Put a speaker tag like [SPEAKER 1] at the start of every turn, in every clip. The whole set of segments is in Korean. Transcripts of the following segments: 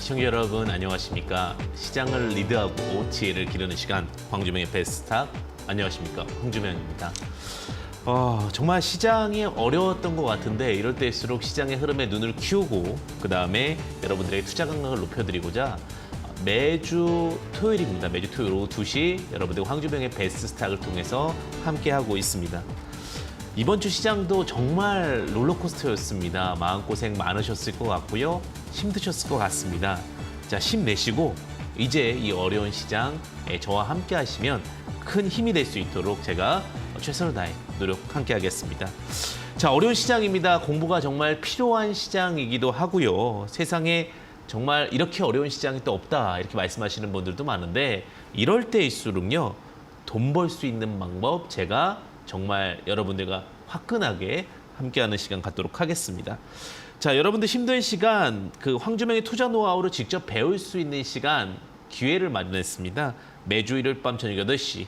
[SPEAKER 1] 시청자 여러분 안녕하십니까? 시장을 리드하고 지혜를 기르는 시간 황주명의 베스트탑 안녕하십니까? 황주명입니다. 정말 시장이 어려웠던 것 같은데 이럴 때일수록 시장의 흐름에 눈을 키우고 그 다음에 여러분들의 투자 감각을 높여드리고자 매주 토요일입니다. 매주 토요일 오후 2시 여러분들 황주명의 베스트스탁을 통해서 함께하고 있습니다. 이번 주 시장도 정말 롤러코스터였습니다. 마음고생 많으셨을 것 같고요. 힘드셨을 것 같습니다. 자, 힘내시고 이제 이 어려운 시장 저와 함께 하시면 큰 힘이 될 수 있도록 제가 최선을 다해 노력 함께 하겠습니다. 자, 어려운 시장입니다. 공부가 정말 필요한 시장이기도 하고요. 세상에 정말 이렇게 어려운 시장이 또 없다 이렇게 말씀하시는 분들도 많은데 이럴 때일수록요. 돈 벌 수 있는 방법 제가 정말 여러분들과 화끈하게 함께하는 시간 갖도록 하겠습니다. 자, 여러분들 힘든 시간 그 황주명의 투자 노하우를 직접 배울 수 있는 시간 기회를 마련했습니다. 매주 일요일 밤 저녁 8시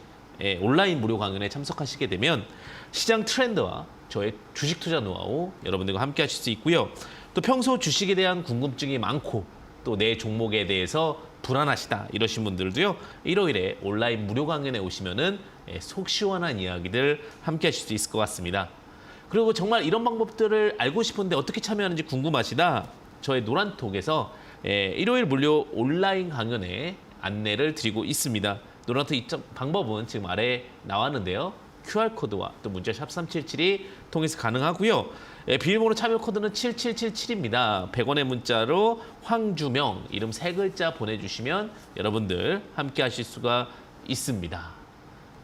[SPEAKER 1] 온라인 무료 강연에 참석하시게 되면 시장 트렌드와 저의 주식 투자 노하우 여러분들과 함께 하실 수 있고요. 또 평소 주식에 대한 궁금증이 많고 또 내 종목에 대해서 불안하시다 이러신 분들도요. 일요일에 온라인 무료 강연에 오시면은 속 시원한 이야기들 함께 하실 수 있을 것 같습니다. 그리고 정말 이런 방법들을 알고 싶은데 어떻게 참여하는지 궁금하시다. 저의 노란톡에서 일요일 무료 온라인 강연에 안내를 드리고 있습니다. 노란톡 입장 방법은 지금 아래에 나왔는데요. QR코드와 또 문자 샵 3772 통해서 가능하고요. 비밀번호 참여 코드는 7777입니다. 100원의 문자로 황주명 이름 3글자 보내주시면 여러분들 함께 하실 수가 있습니다.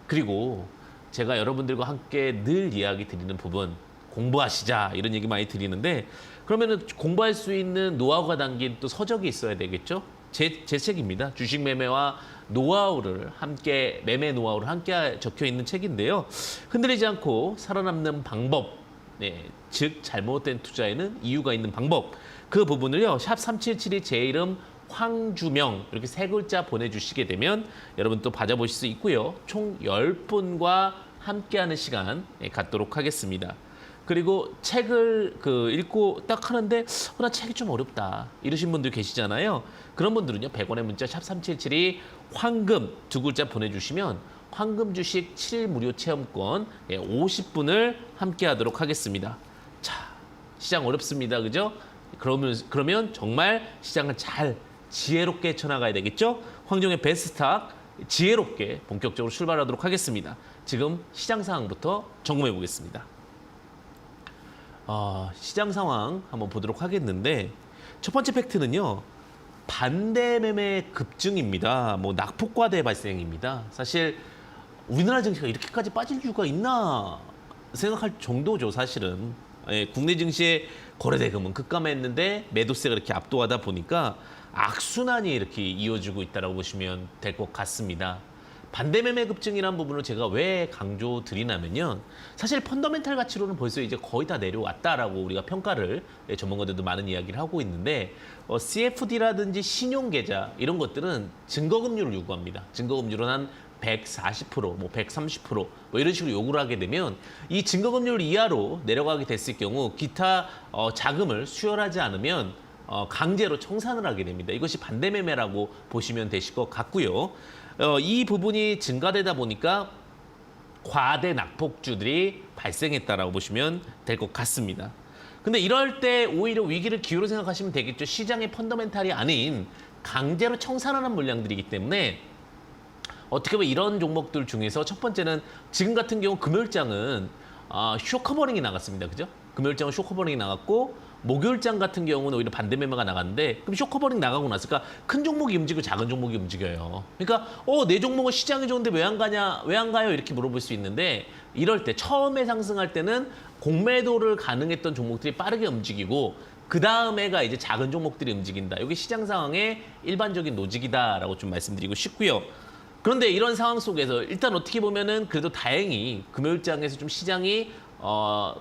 [SPEAKER 1] 그리고 제가 여러분들과 함께 늘 이야기 드리는 부분 공부하시자 이런 얘기 많이 드리는데 그러면은 공부할 수 있는 노하우가 담긴 또 서적이 있어야 되겠죠? 제 책입니다. 주식 매매와 노하우를 함께 매매 노하우를 함께 적혀 있는 책인데요. 흔들리지 않고 살아남는 방법, 즉 잘못된 투자에는 이유가 있는 방법. 그 부분을요. 샵 3772 제 이름 황주명 이렇게 3글자 보내주시게 되면 여러분 또 받아보실 수 있고요. 총 10분과 함께하는 시간 갖도록 하겠습니다. 그리고 책을 읽고 딱 하는데 나 책이 좀 어렵다 이러신 분들 계시잖아요. 그런 분들은요. 100원의 문자 샵 3772 황금 2글자 보내주시면 황금 주식 7일 무료 체험권 50분을 함께 하도록 하겠습니다. 자, 시장 어렵습니다. 그죠? 그러면 정말 시장을 잘 지혜롭게 쳐나가야 되겠죠? 황정의 베스트탁 지혜롭게 본격적으로 출발하도록 하겠습니다. 지금 시장 상황부터 점검해 보겠습니다. 시장 상황 한번 보도록 하겠는데 첫 번째 팩트는요. 반대 매매 급증입니다. 낙폭과대 발생입니다. 사실 우리나라 증시가 이렇게까지 빠질 이유가 있나 생각할 정도죠. 사실은 국내 증시의 거래대금은 급감했는데 매도세가 이렇게 압도하다 보니까 악순환이 이렇게 이어지고 있다고 보시면 될 것 같습니다. 반대매매 급증이라는 부분을 제가 왜 강조드리냐면요. 사실 펀더멘탈 가치로는 벌써 이제 거의 다 내려왔다라고 우리가 평가를 전문가들도 많은 이야기를 하고 있는데 CFD라든지 신용계좌 이런 것들은 증거금리를 요구합니다. 증거금리로 한 140%, 130% 이런 식으로 요구를 하게 되면 이 증거금리를 이하로 내려가게 됐을 경우 기타 자금을 수혈하지 않으면 강제로 청산을 하게 됩니다. 이것이 반대매매라고 보시면 되실 것 같고요. 이 부분이 증가되다 보니까 과대 낙폭주들이 발생했다라고 보시면 될 것 같습니다. 근데 이럴 때 오히려 위기를 기회로 생각하시면 되겠죠. 시장의 펀더멘탈이 아닌 강제로 청산하는 물량들이기 때문에 어떻게 보면 이런 종목들 중에서 첫 번째는 지금 같은 경우 금요일장은 쇼커버링이 나갔습니다. 그죠? 금요일장은 쇼커버링이 나갔고 목요일장 같은 경우는 오히려 반대 매매가 나갔는데 그럼 쇼커버링 나가고 났을까 큰 종목이 움직이고 작은 종목이 움직여요. 그러니까 내 종목은 시장이 좋은데 왜 안 가요? 이렇게 물어볼 수 있는데 이럴 때 처음에 상승할 때는 공매도를 가능했던 종목들이 빠르게 움직이고 그 다음에가 이제 작은 종목들이 움직인다. 이게 시장 상황의 일반적인 로직이다라고 좀 말씀드리고 싶고요. 그런데 이런 상황 속에서 일단 어떻게 보면은 그래도 다행히 금요일장에서 좀 시장이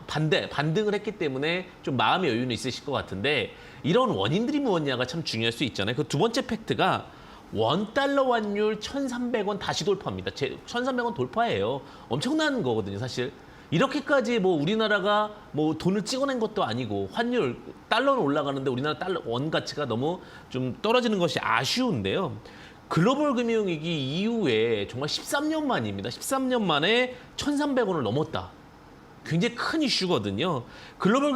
[SPEAKER 1] 반등을 했기 때문에 좀 마음의 여유는 있으실 것 같은데 이런 원인들이 무엇냐가 참 중요할 수 있잖아요. 그 두 번째 팩트가 원달러 환율 1,300원 다시 돌파입니다. 1,300원 돌파예요. 엄청난 거거든요, 사실. 이렇게까지 뭐 우리나라가 뭐 돈을 찍어낸 것도 아니고 환율 달러는 올라가는데 우리나라 달러 원 가치가 너무 좀 떨어지는 것이 아쉬운데요. 글로벌 금융위기 이후에 정말 13년 만입니다. 13년 만에 1,300원을 넘었다. 굉장히 큰 이슈거든요. 글로벌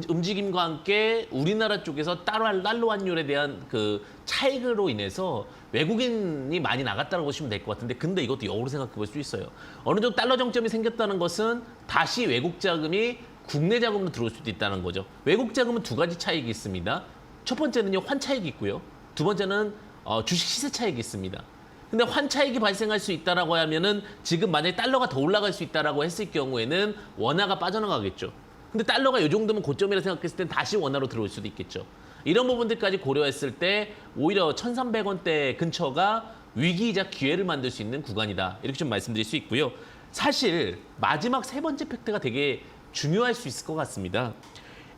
[SPEAKER 1] 움직임과 함께 우리나라 쪽에서 달러 환율에 대한 그 차익으로 인해서 외국인이 많이 나갔다고 보시면 될 것 같은데, 근데 이것도 역으로 생각해 볼 수 있어요. 어느 정도 달러 정점이 생겼다는 것은 다시 외국 자금이 국내 자금으로 들어올 수도 있다는 거죠. 외국 자금은 두 가지 차익이 있습니다. 첫 번째는요, 환차익이 있고요. 두 번째는 주식 시세 차익이 있습니다. 근데 환차익이 발생할 수 있다라고 하면은 지금 만약에 달러가 더 올라갈 수 있다라고 했을 경우에는 원화가 빠져나가겠죠. 근데 달러가 이 정도면 고점이라 생각했을 땐 다시 원화로 들어올 수도 있겠죠. 이런 부분들까지 고려했을 때 오히려 1,300원대 근처가 위기이자 기회를 만들 수 있는 구간이다. 이렇게 좀 말씀드릴 수 있고요. 사실 마지막 세 번째 팩트가 되게 중요할 수 있을 것 같습니다.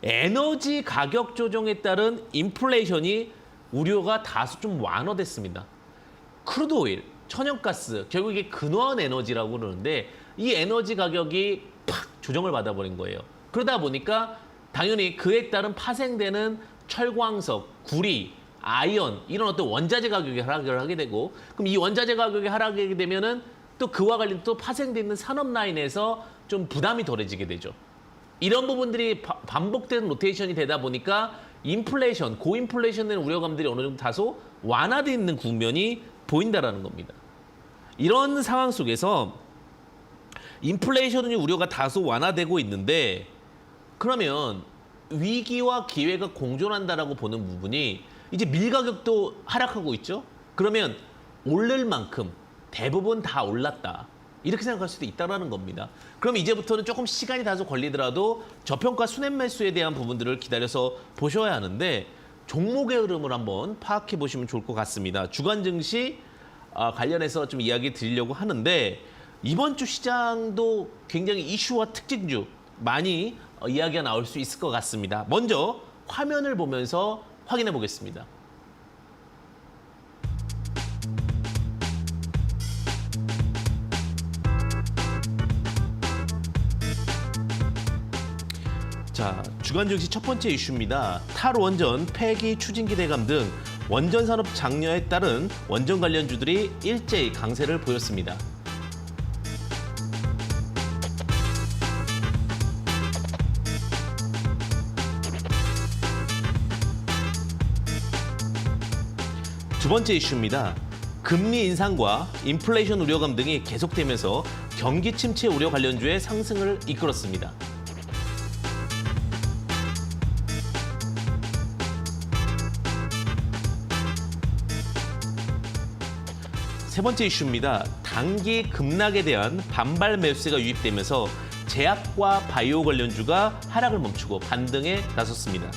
[SPEAKER 1] 에너지 가격 조정에 따른 인플레이션이 우려가 다소 좀 완화됐습니다. 크루드 오일, 천연가스, 결국 이게 근화원 에너지라고 그러는데 이 에너지 가격이 팍 조정을 받아버린 거예요. 그러다 보니까 당연히 그에 따른 파생되는 철광석, 구리, 아이언 이런 어떤 원자재 가격이 하락을 하게 되고, 그럼 이 원자재 가격이 하락하게 되면은 또 그와 관련 또 파생되는 산업 라인에서 좀 부담이 덜해지게 되죠. 이런 부분들이 반복되는 로테이션이 되다 보니까 인플레이션, 고인플레이션 된 우려감들이 어느 정도 다소 완화되어 있는 국면이 보인다라는 겁니다. 이런 상황 속에서 인플레이션의 우려가 다소 완화되고 있는데, 그러면 위기와 기회가 공존한다라고 보는 부분이 이제 밀 가격도 하락하고 있죠. 그러면 오를 만큼 대부분 다 올랐다. 이렇게 생각할 수도 있다는 겁니다. 그럼 이제부터는 조금 시간이 다소 걸리더라도 저평가 순환 매수에 대한 부분들을 기다려서 보셔야 하는데, 종목의 흐름을 한번 파악해 보시면 좋을 것 같습니다. 주간 증시 관련해서 좀 이야기 드리려고 하는데, 이번 주 시장도 굉장히 이슈와 특징주 많이 이야기가 나올 수 있을 것 같습니다. 먼저 화면을 보면서 확인해 보겠습니다. 자, 주간 증시 첫 번째 이슈입니다. 탈원전, 폐기, 추진기 대감 등 원전 산업 장려에 따른 원전 관련주들이 일제히 강세를 보였습니다. 두 번째 이슈입니다. 금리 인상과 인플레이션 우려감 등이 계속되면서 경기 침체 우려 관련주의 상승을 이끌었습니다. 세 번째 이슈입니다. 단기 급락에 대한 반발 매수세가 유입되면서 제약과 바이오 관련주가 하락을 멈추고 반등에 나섰습니다.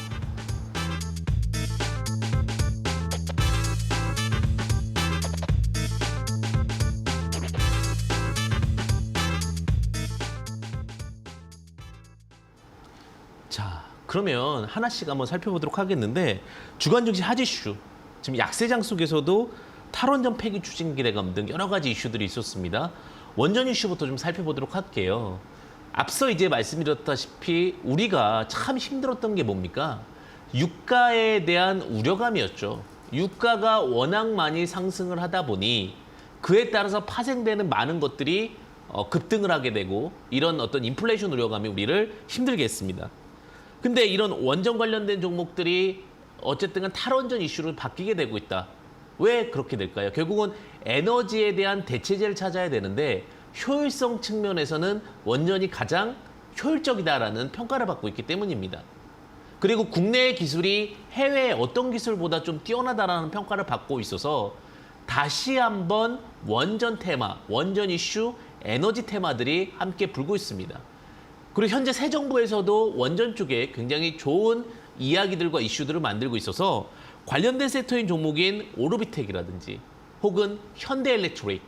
[SPEAKER 1] 자, 그러면 하나씩 한번 살펴보도록 하겠는데, 주간 증시 핫 이슈, 지금 약세장 속에서도 탈원전 폐기 추진기 대감 등 여러 가지 이슈들이 있었습니다. 원전 이슈부터 좀 살펴보도록 할게요. 앞서 이제 말씀드렸다시피 우리가 참 힘들었던 게 뭡니까? 유가에 대한 우려감이었죠. 유가가 워낙 많이 상승을 하다 보니 그에 따라서 파생되는 많은 것들이 급등을 하게 되고, 이런 어떤 인플레이션 우려감이 우리를 힘들게 했습니다. 근데 이런 원전 관련된 종목들이 어쨌든 탈원전 이슈로 바뀌게 되고 있다. 왜 그렇게 될까요? 결국은 에너지에 대한 대체제를 찾아야 되는데, 효율성 측면에서는 원전이 가장 효율적이다라는 평가를 받고 있기 때문입니다. 그리고 국내의 기술이 해외의 어떤 기술보다 좀 뛰어나다라는 평가를 받고 있어서 다시 한번 원전 테마, 원전 이슈, 에너지 테마들이 함께 불고 있습니다. 그리고 현재 새 정부에서도 원전 쪽에 굉장히 좋은 이야기들과 이슈들을 만들고 있어서 관련된 섹터인 종목인 오르비텍이라든지 혹은 현대엘렉트릭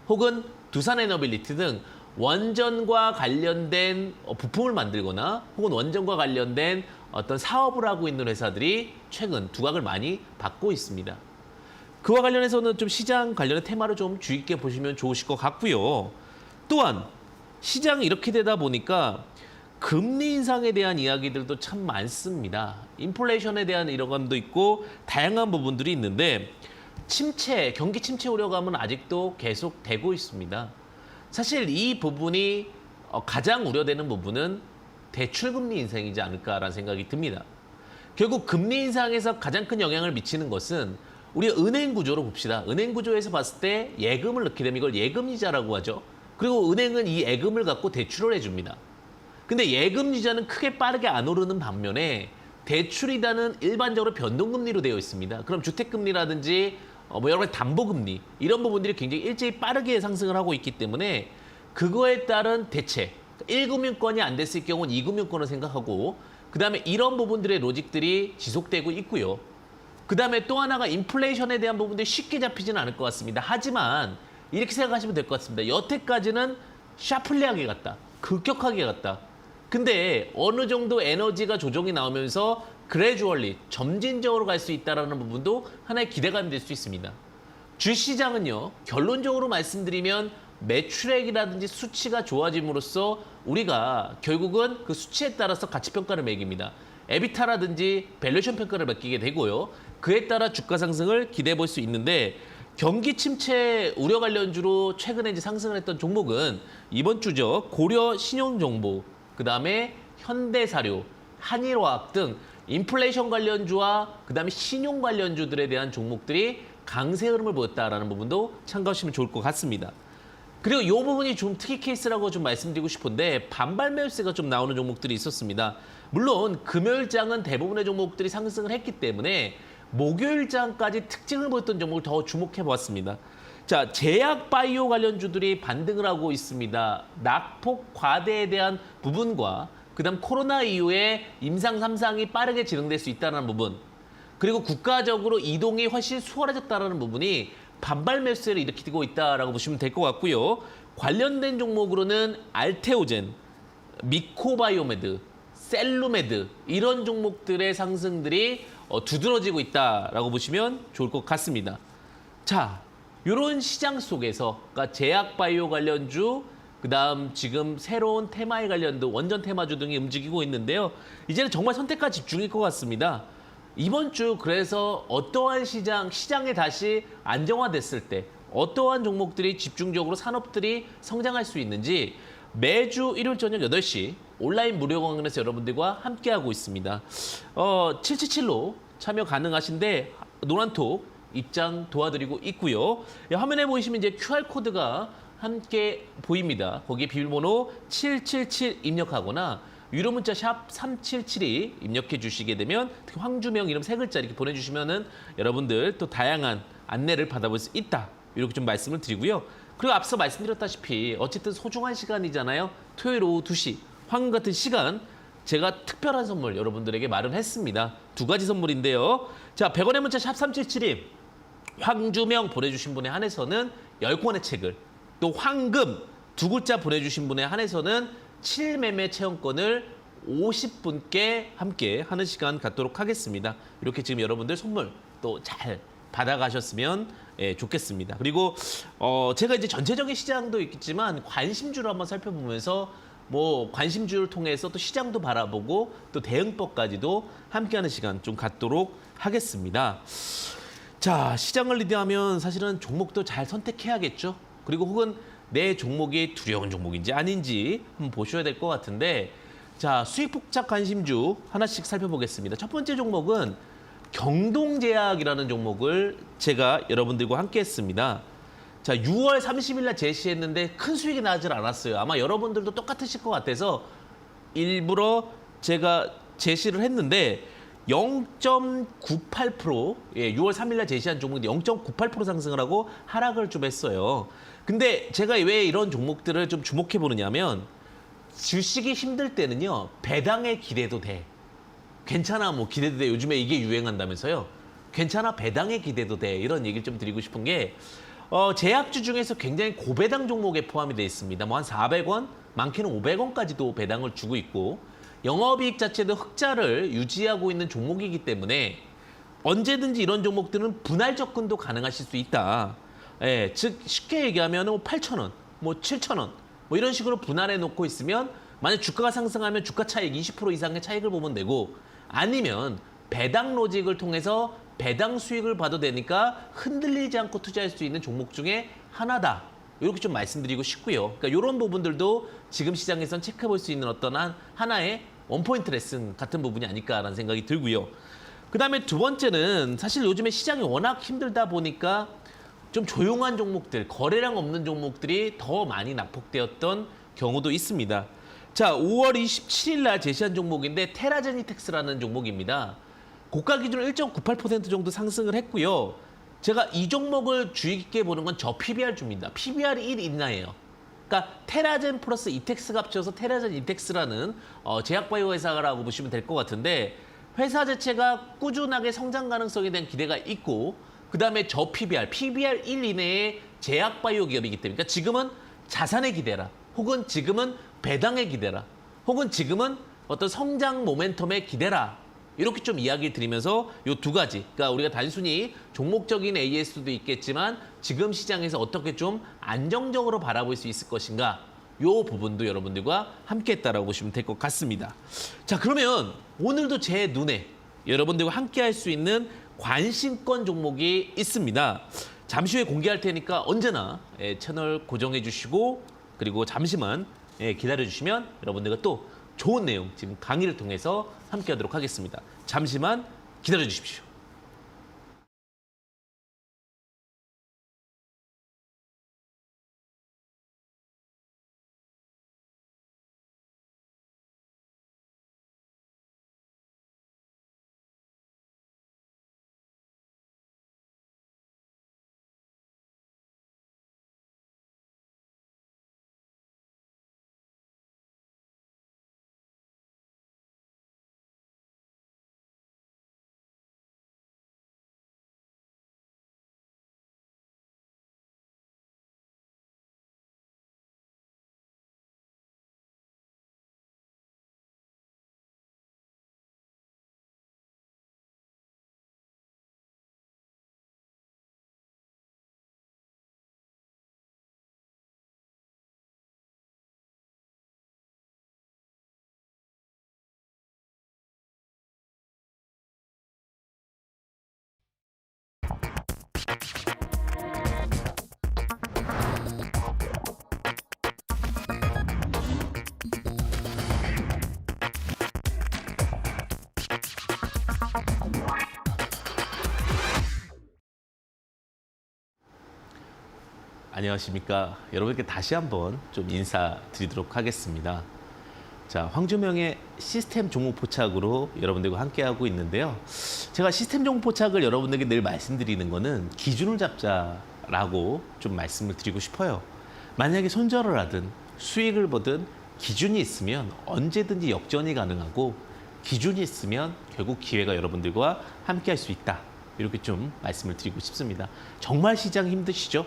[SPEAKER 1] 혹은 두산에너빌리티 등 원전과 관련된 부품을 만들거나 혹은 원전과 관련된 어떤 사업을 하고 있는 회사들이 최근 두각을 많이 받고 있습니다. 그와 관련해서는 좀 시장 관련의 테마를 좀 주의 깊게 보시면 좋으실 것 같고요. 또한 시장이 이렇게 되다 보니까 금리 인상에 대한 이야기들도 참 많습니다. 인플레이션에 대한 이러감도 있고 다양한 부분들이 있는데 경기 침체 우려감은 아직도 계속되고 있습니다. 사실 이 부분이 가장 우려되는 부분은 대출금리 인상이지 않을까라는 생각이 듭니다. 결국 금리 인상에서 가장 큰 영향을 미치는 것은 우리 은행 구조로 봅시다. 은행 구조에서 봤을 때 예금을 넣게 되면 이걸 예금이자라고 하죠. 그리고 은행은 이 예금을 갖고 대출을 해줍니다. 근데 예금 이자는 크게 빠르게 안 오르는 반면에 대출이자는 일반적으로 변동금리로 되어 있습니다. 그럼 주택금리라든지 여러 가지 담보금리 이런 부분들이 굉장히 일제히 빠르게 상승을 하고 있기 때문에 그거에 따른 대책 1금융권이 안 됐을 경우는 2금융권을 생각하고 그다음에 이런 부분들의 로직들이 지속되고 있고요. 그다음에 또 하나가 인플레이션에 대한 부분들이 쉽게 잡히지는 않을 것 같습니다. 하지만 이렇게 생각하시면 될 것 같습니다. 여태까지는 샤플리하게 갔다. 급격하게 갔다. 근데 어느 정도 에너지가 조정이 나오면서 그래주얼리 점진적으로 갈 수 있다는 부분도 하나의 기대감이 될 수 있습니다. 주시장은요. 결론적으로 말씀드리면 매출액이라든지 수치가 좋아짐으로써 우리가 결국은 그 수치에 따라서 가치평가를 매깁니다. 에비타라든지 밸류에이션 평가를 맡기게 되고요. 그에 따라 주가 상승을 기대해 볼 수 있는데 경기 침체 우려 관련주로 최근에 이제 상승을 했던 종목은 이번 주죠. 고려 신용정보, 그다음에 현대사료, 한일화학 등 인플레이션 관련주와 그다음에 신용 관련주들에 대한 종목들이 강세 흐름을 보였다라는 부분도 참고하시면 좋을 것 같습니다. 그리고 이 부분이 좀 특이 케이스라고 좀 말씀드리고 싶은데 반발 매수세가 좀 나오는 종목들이 있었습니다. 물론 금요일장은 대부분의 종목들이 상승을 했기 때문에 목요일장까지 특징을 보였던 종목을 더 주목해 보았습니다. 자, 제약 바이오 관련주들이 반등을 하고 있습니다. 낙폭 과대에 대한 부분과 그다음 코로나 이후에 임상 3상이 빠르게 진행될 수 있다는 부분, 그리고 국가적으로 이동이 훨씬 수월해졌다는 부분이 반발 매수세를 일으키고 있다라고 보시면 될 것 같고요. 관련된 종목으로는 알테오젠, 미코바이오메드, 셀루메드 이런 종목들의 상승들이 두드러지고 있다라고 보시면 좋을 것 같습니다. 자, 이런 시장 속에서 그러니까 제약 바이오 관련주, 그다음 지금 새로운 테마에 관련도 원전 테마주 등이 움직이고 있는데요. 이제는 정말 선택과 집중일 것 같습니다. 이번 주 그래서 어떠한 시장에 다시 안정화됐을 때 어떠한 종목들이 집중적으로 산업들이 성장할 수 있는지 매주 일요일 저녁 8시 온라인 무료 강연에서 여러분들과 함께하고 있습니다. 777로 참여 가능하신데 노란톡 입장 도와드리고 있고요. 화면에 보이시면 이제 QR코드가 함께 보입니다. 거기에 비밀번호 777 입력하거나 유료 문자 샵 3772 입력해 주시게 되면 특히 황주명 이름 3글자 이렇게 보내주시면은 여러분들 또 다양한 안내를 받아볼 수 있다. 이렇게 좀 말씀을 드리고요. 그리고 앞서 말씀드렸다시피 어쨌든 소중한 시간이잖아요. 토요일 오후 2시 황금 같은 시간 제가 특별한 선물 여러분들에게 마련했습니다. 2가지 선물인데요. 자, 100원의 문자 샵 3772 황주명 보내주신 분에 한해서는 10권의 책을 또 황금 2글자 보내주신 분에 한해서는 7매매 체험권을 50분께 함께 하는 시간 갖도록 하겠습니다. 이렇게 지금 여러분들 선물 또 잘 받아가셨으면 좋겠습니다. 그리고 제가 이제 전체적인 시장도 있겠지만 관심주를 한번 살펴보면서 관심주를 통해서 또 시장도 바라보고 또 대응법까지도 함께하는 시간 좀 갖도록 하겠습니다. 자, 시장을 리드하면 사실은 종목도 잘 선택해야겠죠. 그리고 혹은 내 종목이 두려운 종목인지 아닌지 한번 보셔야 될 것 같은데, 자, 수익 폭착 관심주 하나씩 살펴보겠습니다. 첫 번째 종목은 경동제약이라는 종목을 제가 여러분들과 함께 했습니다. 자, 6월 30일 날 제시했는데 큰 수익이 나질 않았어요. 아마 여러분들도 똑같으실 것 같아서 일부러 제가 제시를 했는데 0.98%, 6월 3일 날 제시한 종목인데 0.98% 상승을 하고 하락을 좀 했어요. 근데 제가 왜 이런 종목들을 좀 주목해 보느냐면 주식이 힘들 때는요, 배당에 기대도 돼. 괜찮아, 기대도 돼. 요즘에 이게 유행한다면서요. 괜찮아, 배당에 기대도 돼. 이런 얘기를 좀 드리고 싶은 게 제약주 중에서 굉장히 고배당 종목에 포함이 되어 있습니다. 한 400원, 많게는 500원까지도 배당을 주고 있고 영업이익 자체도 흑자를 유지하고 있는 종목이기 때문에 언제든지 이런 종목들은 분할 접근도 가능하실 수 있다. 즉 쉽게 얘기하면 8,000원, 7,000원 뭐 이런 식으로 분할해 놓고 있으면 만약 주가가 상승하면 주가 차익 20% 이상의 차익을 보면 되고 아니면 배당 로직을 통해서 배당 수익을 봐도 되니까 흔들리지 않고 투자할 수 있는 종목 중에 하나다. 이렇게 좀 말씀드리고 싶고요. 그러니까 이런 부분들도 지금 시장에선 체크해 볼 수 있는 어떤 하나의 원포인트 레슨 같은 부분이 아닐까라는 생각이 들고요. 그다음에 두 번째는 사실 요즘에 시장이 워낙 힘들다 보니까 좀 조용한 종목들, 거래량 없는 종목들이 더 많이 낙폭되었던 경우도 있습니다. 자, 5월 27일 날 제시한 종목인데 테라제니텍스라는 종목입니다. 고가 기준으로 1.98% 정도 상승을 했고요. 제가 이 종목을 주의 깊게 보는 건 저 PBR 줍니다. PBR이 1 이하예요. 그러니까 테라젠 플러스 이텍스가 합쳐서 테라젠 이텍스라는 제약바이오 회사라고 보시면 될 것 같은데 회사 자체가 꾸준하게 성장 가능성에 대한 기대가 있고 그다음에 저 PBR 1 이내의 제약바이오 기업이기 때문에 그러니까 지금은 자산의 기대라 혹은 지금은 배당의 기대라 혹은 지금은 어떤 성장 모멘텀의 기대라 이렇게 좀 이야기를 드리면서 이 두 가지 그러니까 우리가 단순히 종목적인 AS도 있겠지만 지금 시장에서 어떻게 좀 안정적으로 바라볼 수 있을 것인가 이 부분도 여러분들과 함께 했다라고 보시면 될 것 같습니다. 자, 그러면 오늘도 제 눈에 여러분들과 함께 할 수 있는 관심권 종목이 있습니다. 잠시 후에 공개할 테니까 언제나 채널 고정해 주시고 그리고 잠시만 기다려 주시면 여러분들과 또 좋은 내용 지금 강의를 통해서 함께 하도록 하겠습니다. 잠시만 기다려 주십시오. 안녕하십니까. 여러분께 다시 한번 좀 인사드리도록 하겠습니다. 자, 황주명의 시스템 종목 포착으로 여러분들과 함께하고 있는데요. 제가 시스템 종목 포착을 여러분들에게 늘 말씀드리는 거는 기준을 잡자라고 좀 말씀을 드리고 싶어요. 만약에 손절을 하든 수익을 보든 기준이 있으면 언제든지 역전이 가능하고 기준이 있으면 결국 기회가 여러분들과 함께할 수 있다. 이렇게 좀 말씀을 드리고 싶습니다. 정말 시장 힘드시죠?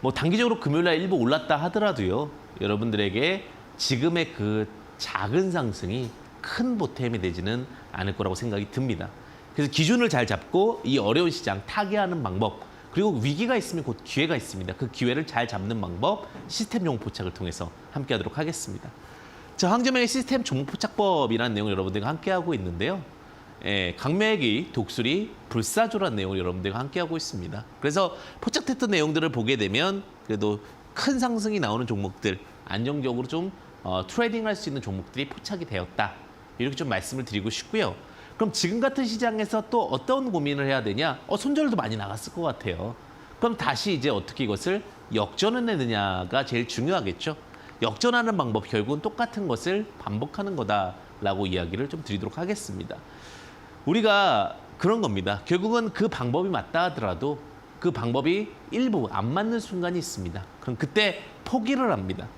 [SPEAKER 1] 뭐 단기적으로 금요일날 일부 올랐다 하더라도요. 여러분들에게 지금의 그 작은 상승이 큰 보탬이 되지는 않을 거라고 생각이 듭니다. 그래서 기준을 잘 잡고 이 어려운 시장 타개하는 방법 그리고 위기가 있으면 곧 기회가 있습니다. 그 기회를 잘 잡는 방법 시스템 종목 포착을 통해서 함께 하도록 하겠습니다. 자, 황재명의 시스템 종목 포착법이라는 내용을 여러분들과 함께 하고 있는데요. 강매기, 독수리, 불사조라는 내용을 여러분들과 함께하고 있습니다. 그래서 포착됐던 내용들을 보게 되면 그래도 큰 상승이 나오는 종목들, 안정적으로 좀 트레이딩할 수 있는 종목들이 포착이 되었다. 이렇게 좀 말씀을 드리고 싶고요. 그럼 지금 같은 시장에서 또 어떤 고민을 해야 되냐? 손절도 많이 나갔을 것 같아요. 그럼 다시 이제 어떻게 이것을 역전을 해내느냐가 제일 중요하겠죠. 역전하는 방법 결국은 똑같은 것을 반복하는 거다라고 이야기를 좀 드리도록 하겠습니다. 우리가 그런 겁니다. 결국은 그 방법이 맞다 하더라도 그 방법이 일부 안 맞는 순간이 있습니다. 그럼 그때 포기를 합니다.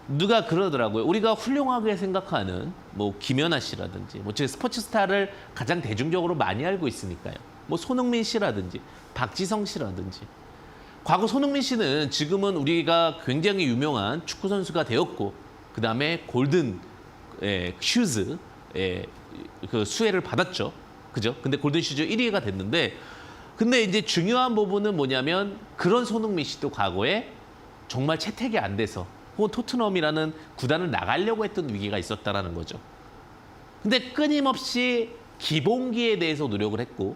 [SPEAKER 1] 누가 그러더라고요. 우리가 훌륭하게 생각하는 뭐 김연아 씨라든지 뭐 스포츠 스타를 가장 대중적으로 많이 알고 있으니까요. 뭐 손흥민 씨라든지 박지성 씨라든지 과거 손흥민 씨는 지금은 우리가 굉장히 유명한 축구 선수가 되었고 그 다음에 골든 슈즈 그 수혜를 받았죠. 그죠? 근데 골든 슈즈 1위가 됐는데 근데 이제 중요한 부분은 뭐냐면 그런 손흥민 씨도 과거에 정말 채택이 안 돼서 혹은 토트넘이라는 구단을 나가려고 했던 위기가 있었다라는 거죠. 근데 끊임없이 기본기에 대해서 노력을 했고,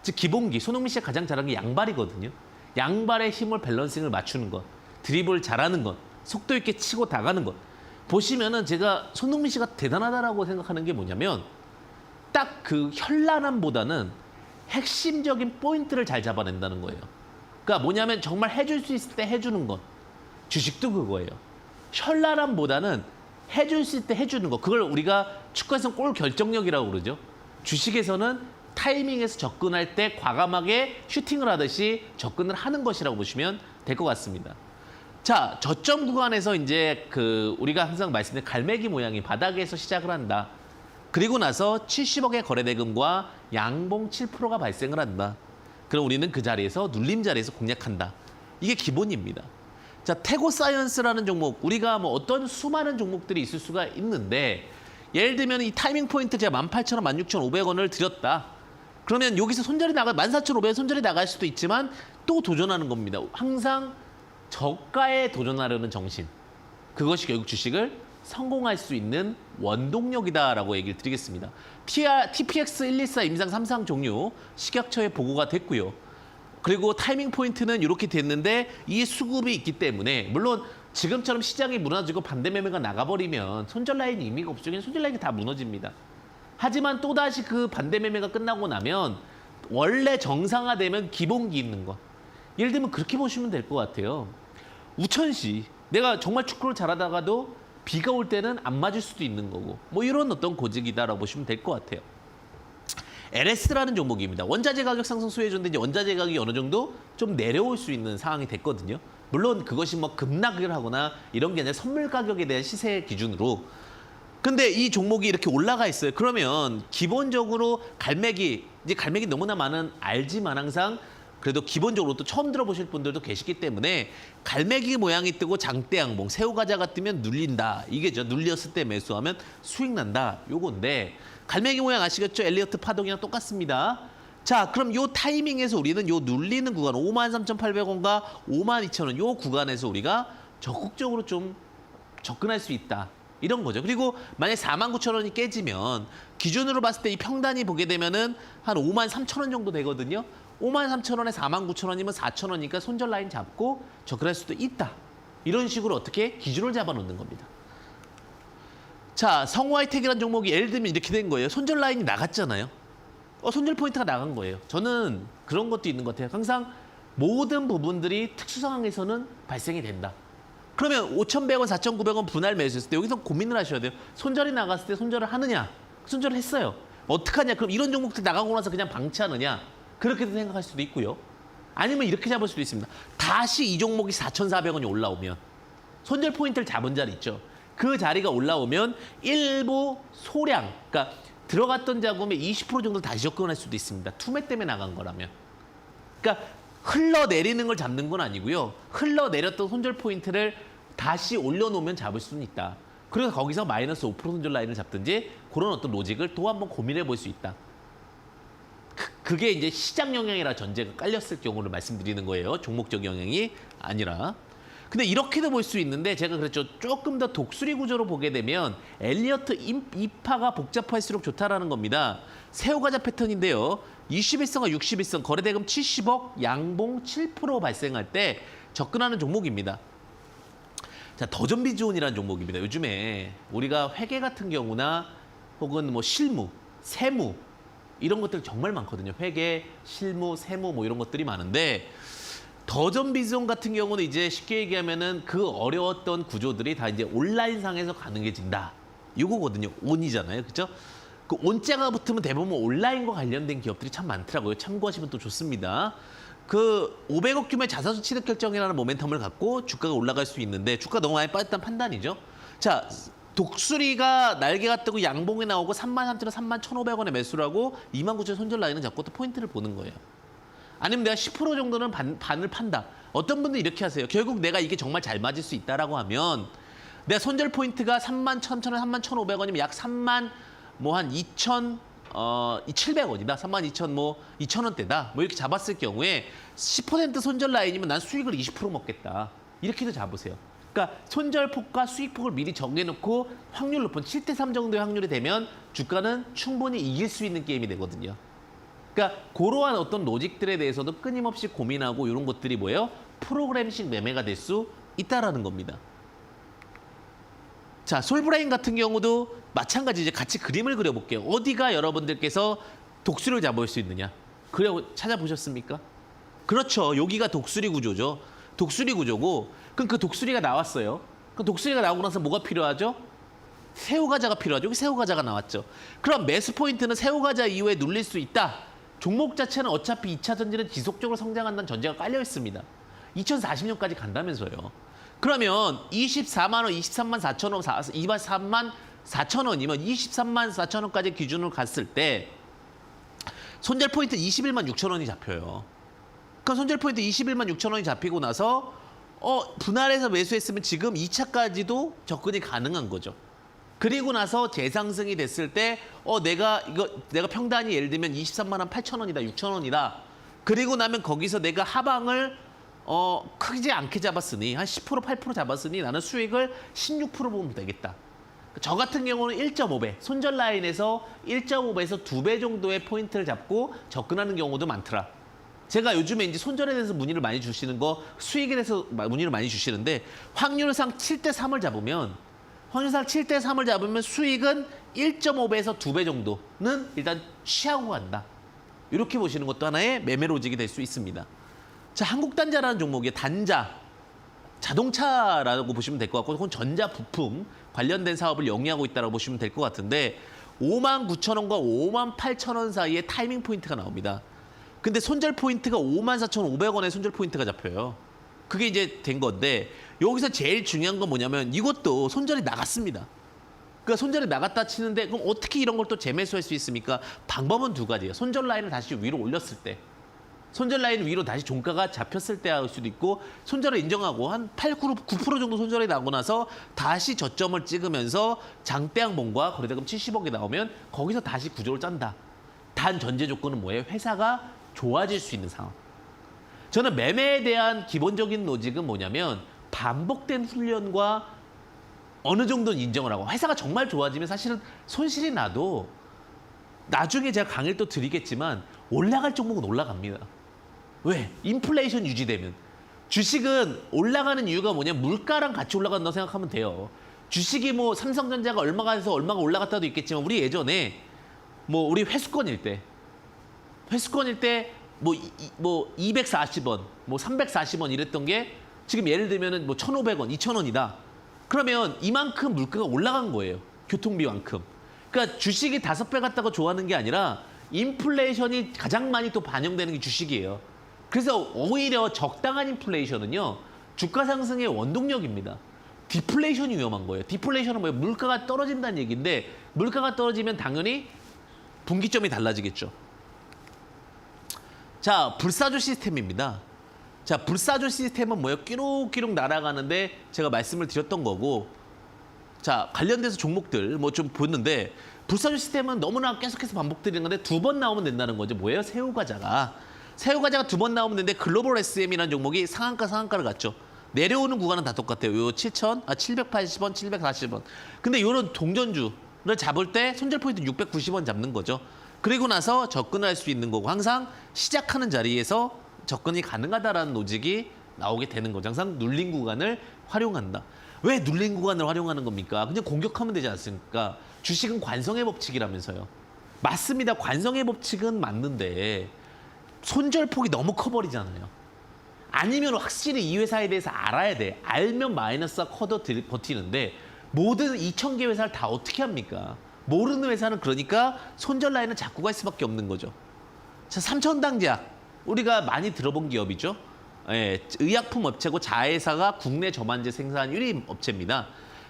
[SPEAKER 1] 즉 기본기, 손흥민 씨가 가장 잘하는 게 양발이거든요. 양발의 힘을 밸런싱을 맞추는 것, 드리블 잘하는 것, 속도 있게 치고 나가는 것. 보시면은 제가 손흥민 씨가 대단하다라고 생각하는 게 뭐냐면 딱 그 현란함보다는 핵심적인 포인트를 잘 잡아낸다는 거예요. 그러니까 뭐냐면 정말 해줄 수 있을 때 해주는 것. 주식도 그거예요. 현란함보다는 해줄 수 있을 때 해주는 것. 그걸 우리가 축구에서는 골 결정력이라고 그러죠. 주식에서는 타이밍에서 접근할 때 과감하게 슈팅을 하듯이 접근을 하는 것이라고 보시면 될 것 같습니다. 자, 저점 구간에서 이제 우리가 항상 말씀드린 갈매기 모양이 바닥에서 시작을 한다. 그리고 나서 70억의 거래 대금과 양봉 7%가 발생을 한다. 그럼 우리는 그 자리에서 눌림 자리에서 공략한다. 이게 기본입니다. 자, 태고 사이언스라는 종목, 우리가 뭐 어떤 수많은 종목들이 있을 수가 있는데 예를 들면 이 타이밍 포인트 제가 18,000원, 16,500원을 드렸다. 그러면 여기서 손절이 14,500원 손절이 나갈 수도 있지만 또 도전하는 겁니다. 항상 저가에 도전하려는 정신. 그것이 결국 주식을 성공할 수 있는 원동력이다라고 얘기를 드리겠습니다. TPX 114 임상 3상 종류 식약처에 보고가 됐고요. 그리고 타이밍 포인트는 이렇게 됐는데 이 수급이 있기 때문에 물론 지금처럼 시장이 무너지고 반대 매매가 나가버리면 손절 라인이 의미가 없죠. 그냥 손절 라인이 다 무너집니다. 하지만 또다시 그 반대 매매가 끝나고 나면 원래 정상화되면 기본기 있는 것. 예를 들면 그렇게 보시면 될 것 같아요. 우천시, 내가 정말 축구를 잘하다가도 비가 올 때는 안 맞을 수도 있는 거고 뭐 이런 어떤 고직이다라고 보시면 될 것 같아요. LS라는 종목입니다. 원자재 가격 상승 수혜주인데 이제 원자재 가격이 어느 정도 좀 내려올 수 있는 상황이 됐거든요. 물론 그것이 뭐 급락을 하거나 이런 게 아니라 선물 가격에 대한 시세 기준으로. 근데 이 종목이 이렇게 올라가 있어요. 그러면 기본적으로 갈매기, 이제 갈매기 너무나 많은 알지만 항상 그래도 기본적으로 또 처음 들어보실 분들도 계시기 때문에 갈매기 모양이 뜨고 장대양봉, 새우과자가 뜨면 눌린다. 이게죠. 눌렸을 때 매수하면 수익 난다. 요건데 갈매기 모양 아시겠죠? 엘리어트 파동이랑 똑같습니다. 자, 그럼 요 타이밍에서 우리는 요 눌리는 구간 53,800원과 52,000원 요 구간에서 우리가 적극적으로 좀 접근할 수 있다. 이런 거죠. 그리고 만약 49,000원이 깨지면 기준으로 봤을 때 이 평단이 보게 되면은 한 53,000원 정도 되거든요. 53,000원에 49,000원이면 4,000원이니까 손절 라인 잡고 접근할 수도 있다. 이런 식으로 어떻게 기준을 잡아놓는 겁니다. 자, 성우하이텍이라는 종목이 예를 들면 이렇게 된 거예요. 손절 라인이 나갔잖아요. 손절 포인트가 나간 거예요. 저는 그런 것도 있는 것 같아요. 항상 모든 부분들이 특수 상황에서는 발생이 된다. 그러면 5,100원, 4,900원 분할 매수했을 때 여기서 고민을 하셔야 돼요. 손절이 나갔을 때 손절을 하느냐? 손절을 했어요. 어떡하냐? 그럼 이런 종목들 나가고 나서 그냥 방치하느냐? 그렇게도 생각할 수도 있고요. 아니면 이렇게 잡을 수도 있습니다. 다시 이 종목이 4,400원이 올라오면 손절 포인트를 잡은 자리 있죠. 그 자리가 올라오면 일부 소량, 그러니까 들어갔던 자금의 20% 정도 다시 접근할 수도 있습니다. 투매 때문에 나간 거라면. 그러니까 흘러내리는 걸 잡는 건 아니고요. 흘러내렸던 손절 포인트를 다시 올려놓으면 잡을 수는 있다. 그래서 거기서 마이너스 5% 손절 라인을 잡든지 그런 어떤 로직을 또 한번 고민해 볼 수 있다. 그게 이제 시장 영향이라 전제가 깔렸을 경우를 말씀드리는 거예요. 종목적 영향이 아니라. 근데 이렇게도 볼 수 있는데 제가 그랬죠. 조금 더 독수리 구조로 보게 되면 엘리어트 이파가 복잡할수록 좋다라는 겁니다. 새우과자 패턴인데요. 21선과 61선 거래대금 70억 양봉 7% 발생할 때 접근하는 종목입니다. 자, 더존비즈온이라는 종목입니다. 요즘에 우리가 회계 같은 경우나 혹은 뭐 실무, 세무 이런 것들 정말 많거든요. 회계, 실무, 세무 뭐 이런 것들이 많은데 더존비즈온 같은 경우는 이제 쉽게 얘기하면은 그 어려웠던 구조들이 다 이제 온라인상에서 가능해진다. 이거거든요. 온이잖아요. 그렇죠? 그 온자가 붙으면 대부분 온라인과 관련된 기업들이 참 많더라고요. 참고하시면 또 좋습니다. 그 500억 규모의 자사주 취득 결정이라는 모멘텀을 갖고 주가가 올라갈 수 있는데 주가 너무 많이 빠졌다는 판단이죠. 자, 독수리가 날개가 뜨고 양봉이 나오고 33,000원, 31,500원에 매수를 하고 29,000원 손절 라인은 잡고 또 포인트를 보는 거예요. 아니면 내가 10% 정도는 반을 판다. 어떤 분들은 이렇게 하세요. 결국 내가 이게 정말 잘 맞을 수 있다라고 하면 내가 손절 포인트가 31,000원, 31,500원이면 약 3만 뭐 한 2,700원이다. 32,000 뭐 2,000원대다. 뭐 이렇게 잡았을 경우에 10% 손절 라인이면 난 수익을 20% 먹겠다. 이렇게도 잡으세요. 그러니까 손절폭과 수익폭을 미리 정해놓고 확률 높은 7대3 정도의 확률이 되면 주가는 충분히 이길 수 있는 게임이 되거든요. 그러니까 그러한 어떤 로직들에 대해서도 끊임없이 고민하고 이런 것들이 뭐예요? 프로그램식 매매가 될 수 있다라는 겁니다. 자, 솔브라인 같은 경우도 마찬가지 이제 같이 그림을 그려볼게요. 어디가 여러분들께서 독수리를 잡을 수 있느냐? 그려 찾아보셨습니까? 그렇죠. 여기가 독수리 구조죠. 독수리 구조고 그럼 그 독수리가 나왔어요. 그 독수리가 나오고 나서 뭐가 필요하죠? 새우과자가 필요하죠. 여기 새우과자가 나왔죠. 그럼 매수 포인트는 새우과자 이후에 눌릴 수 있다. 종목 자체는 어차피 2차 전지는 지속적으로 성장한다는 전제가 깔려 있습니다. 2040년까지 간다면서요. 그러면 24만 원, 23만 4천 원, 23만 4천 원이면 23만 4천 원까지 기준으로 갔을 때 손절 포인트 21만 6천 원이 잡혀요. 그럼 손절 포인트 21만 6천 원이 잡히고 나서 분할해서 매수했으면 지금 2차까지도 접근이 가능한 거죠. 그리고 나서 재상승이 됐을 때 내가 평단이 예를 들면 23만 원 8천 원이다, 6천 원이다. 그리고 나면 거기서 내가 하방을 크지 않게 잡았으니 한 10% 8% 잡았으니 나는 수익을 16% 보면 되겠다. 저 같은 경우는 1.5배, 손절 라인에서 1.5배에서 2배 정도의 포인트를 잡고 접근하는 경우도 많더라. 제가 요즘에 이제 손절에 대해서 문의를 많이 주시는 거, 수익에 대해서 문의를 많이 주시는데 확률상 7대3을 잡으면 수익은 1.5배에서 2배 정도는 일단 취하고 간다. 이렇게 보시는 것도 하나의 매매 로직이 될 수 있습니다. 자, 한국단자라는 종목의 단자, 자동차라고 보시면 될 것 같고 그건 전자 부품 관련된 사업을 영위하고 있다고 보시면 될 것 같은데 5만 9천 원과 5만 8천 원 사이에 타이밍 포인트가 나옵니다. 근데 손절 포인트가 5만 4,500원의 손절 포인트가 잡혀요. 그게 이제 된 건데 여기서 제일 중요한 건 뭐냐면 이것도 손절이 나갔습니다. 그러니까 손절이 나갔다 치는데 그럼 어떻게 이런 걸 또 재매수할 수 있습니까? 방법은 두 가지예요. 손절 라인을 다시 위로 올렸을 때. 손절 라인 위로 다시 종가가 잡혔을 때 할 수도 있고 손절을 인정하고 한 8, 9% 정도 손절이 나고 나서 다시 저점을 찍으면서 장대양봉과 거래대금 70억이 나오면 거기서 다시 구조를 짠다. 단 전제 조건은 뭐예요? 회사가 좋아질 수 있는 상황. 저는 매매에 대한 기본적인 로직은 뭐냐면 반복된 훈련과 어느 정도는 인정을 하고 회사가 정말 좋아지면 사실은 손실이 나도 나중에 제가 강의를 또 드리겠지만 올라갈 종목은 올라갑니다. 왜? 인플레이션 유지되면. 주식은 올라가는 이유가 뭐냐면 물가랑 같이 올라간다고 생각하면 돼요. 주식이 뭐 삼성전자가 얼마가 해서 얼마가 올라갔다도 있겠지만 우리 예전에 뭐 우리 회수권일 때 뭐 240원, 뭐 340원 이랬던 게 지금 예를 들면은 뭐 1,500원, 2,000원이다. 그러면 이만큼 물가가 올라간 거예요. 교통비만큼. 그러니까 주식이 5배 갔다고 좋아하는 게 아니라 인플레이션이 가장 많이 또 반영되는 게 주식이에요. 그래서 오히려 적당한 인플레이션은요. 주가 상승의 원동력입니다. 디플레이션이 위험한 거예요. 디플레이션은 뭐예요? 물가가 떨어진다는 얘기인데 물가가 떨어지면 당연히 분기점이 달라지겠죠. 자, 불사조 시스템입니다. 자, 불사조 시스템은 뭐예요? 끼룩끼룩 날아가는데 제가 말씀을 드렸던 거고 자, 관련돼서 종목들 뭐 좀 보는데 불사조 시스템은 너무나 계속해서 반복되는 건데 2번 나오면 된다는 거죠. 뭐예요? 새우과자가 2번 나오면 되는데 글로벌 SM이라는 종목이 상한가를 갔죠. 내려오는 구간은 다 똑같아요. 요 780원, 740원. 근데 이런 동전주를 잡을 때 손절 포인트 690원 잡는 거죠. 그리고 나서 접근을 할 수 있는 거고 항상 시작하는 자리에서 접근이 가능하다라는 로직이 나오게 되는 거죠. 항상 눌린 구간을 활용한다. 왜 눌린 구간을 활용하는 겁니까? 그냥 공격하면 되지 않습니까? 주식은 관성의 법칙이라면서요. 맞습니다. 관성의 법칙은 맞는데 손절폭이 너무 커버리잖아요. 아니면 확실히 이 회사에 대해서 알아야 돼. 알면 마이너스가 커도 버티는데 모든 2,000개 회사를 다 어떻게 합니까? 모르는 회사는 그러니까 손절 라인은 자꾸 갈 수밖에 없는 거죠. 자, 삼천당제약. 우리가 많이 들어본 기업이죠. 예, 의약품 업체고 자회사가 국내 저만제 생산 1위 업체입니다.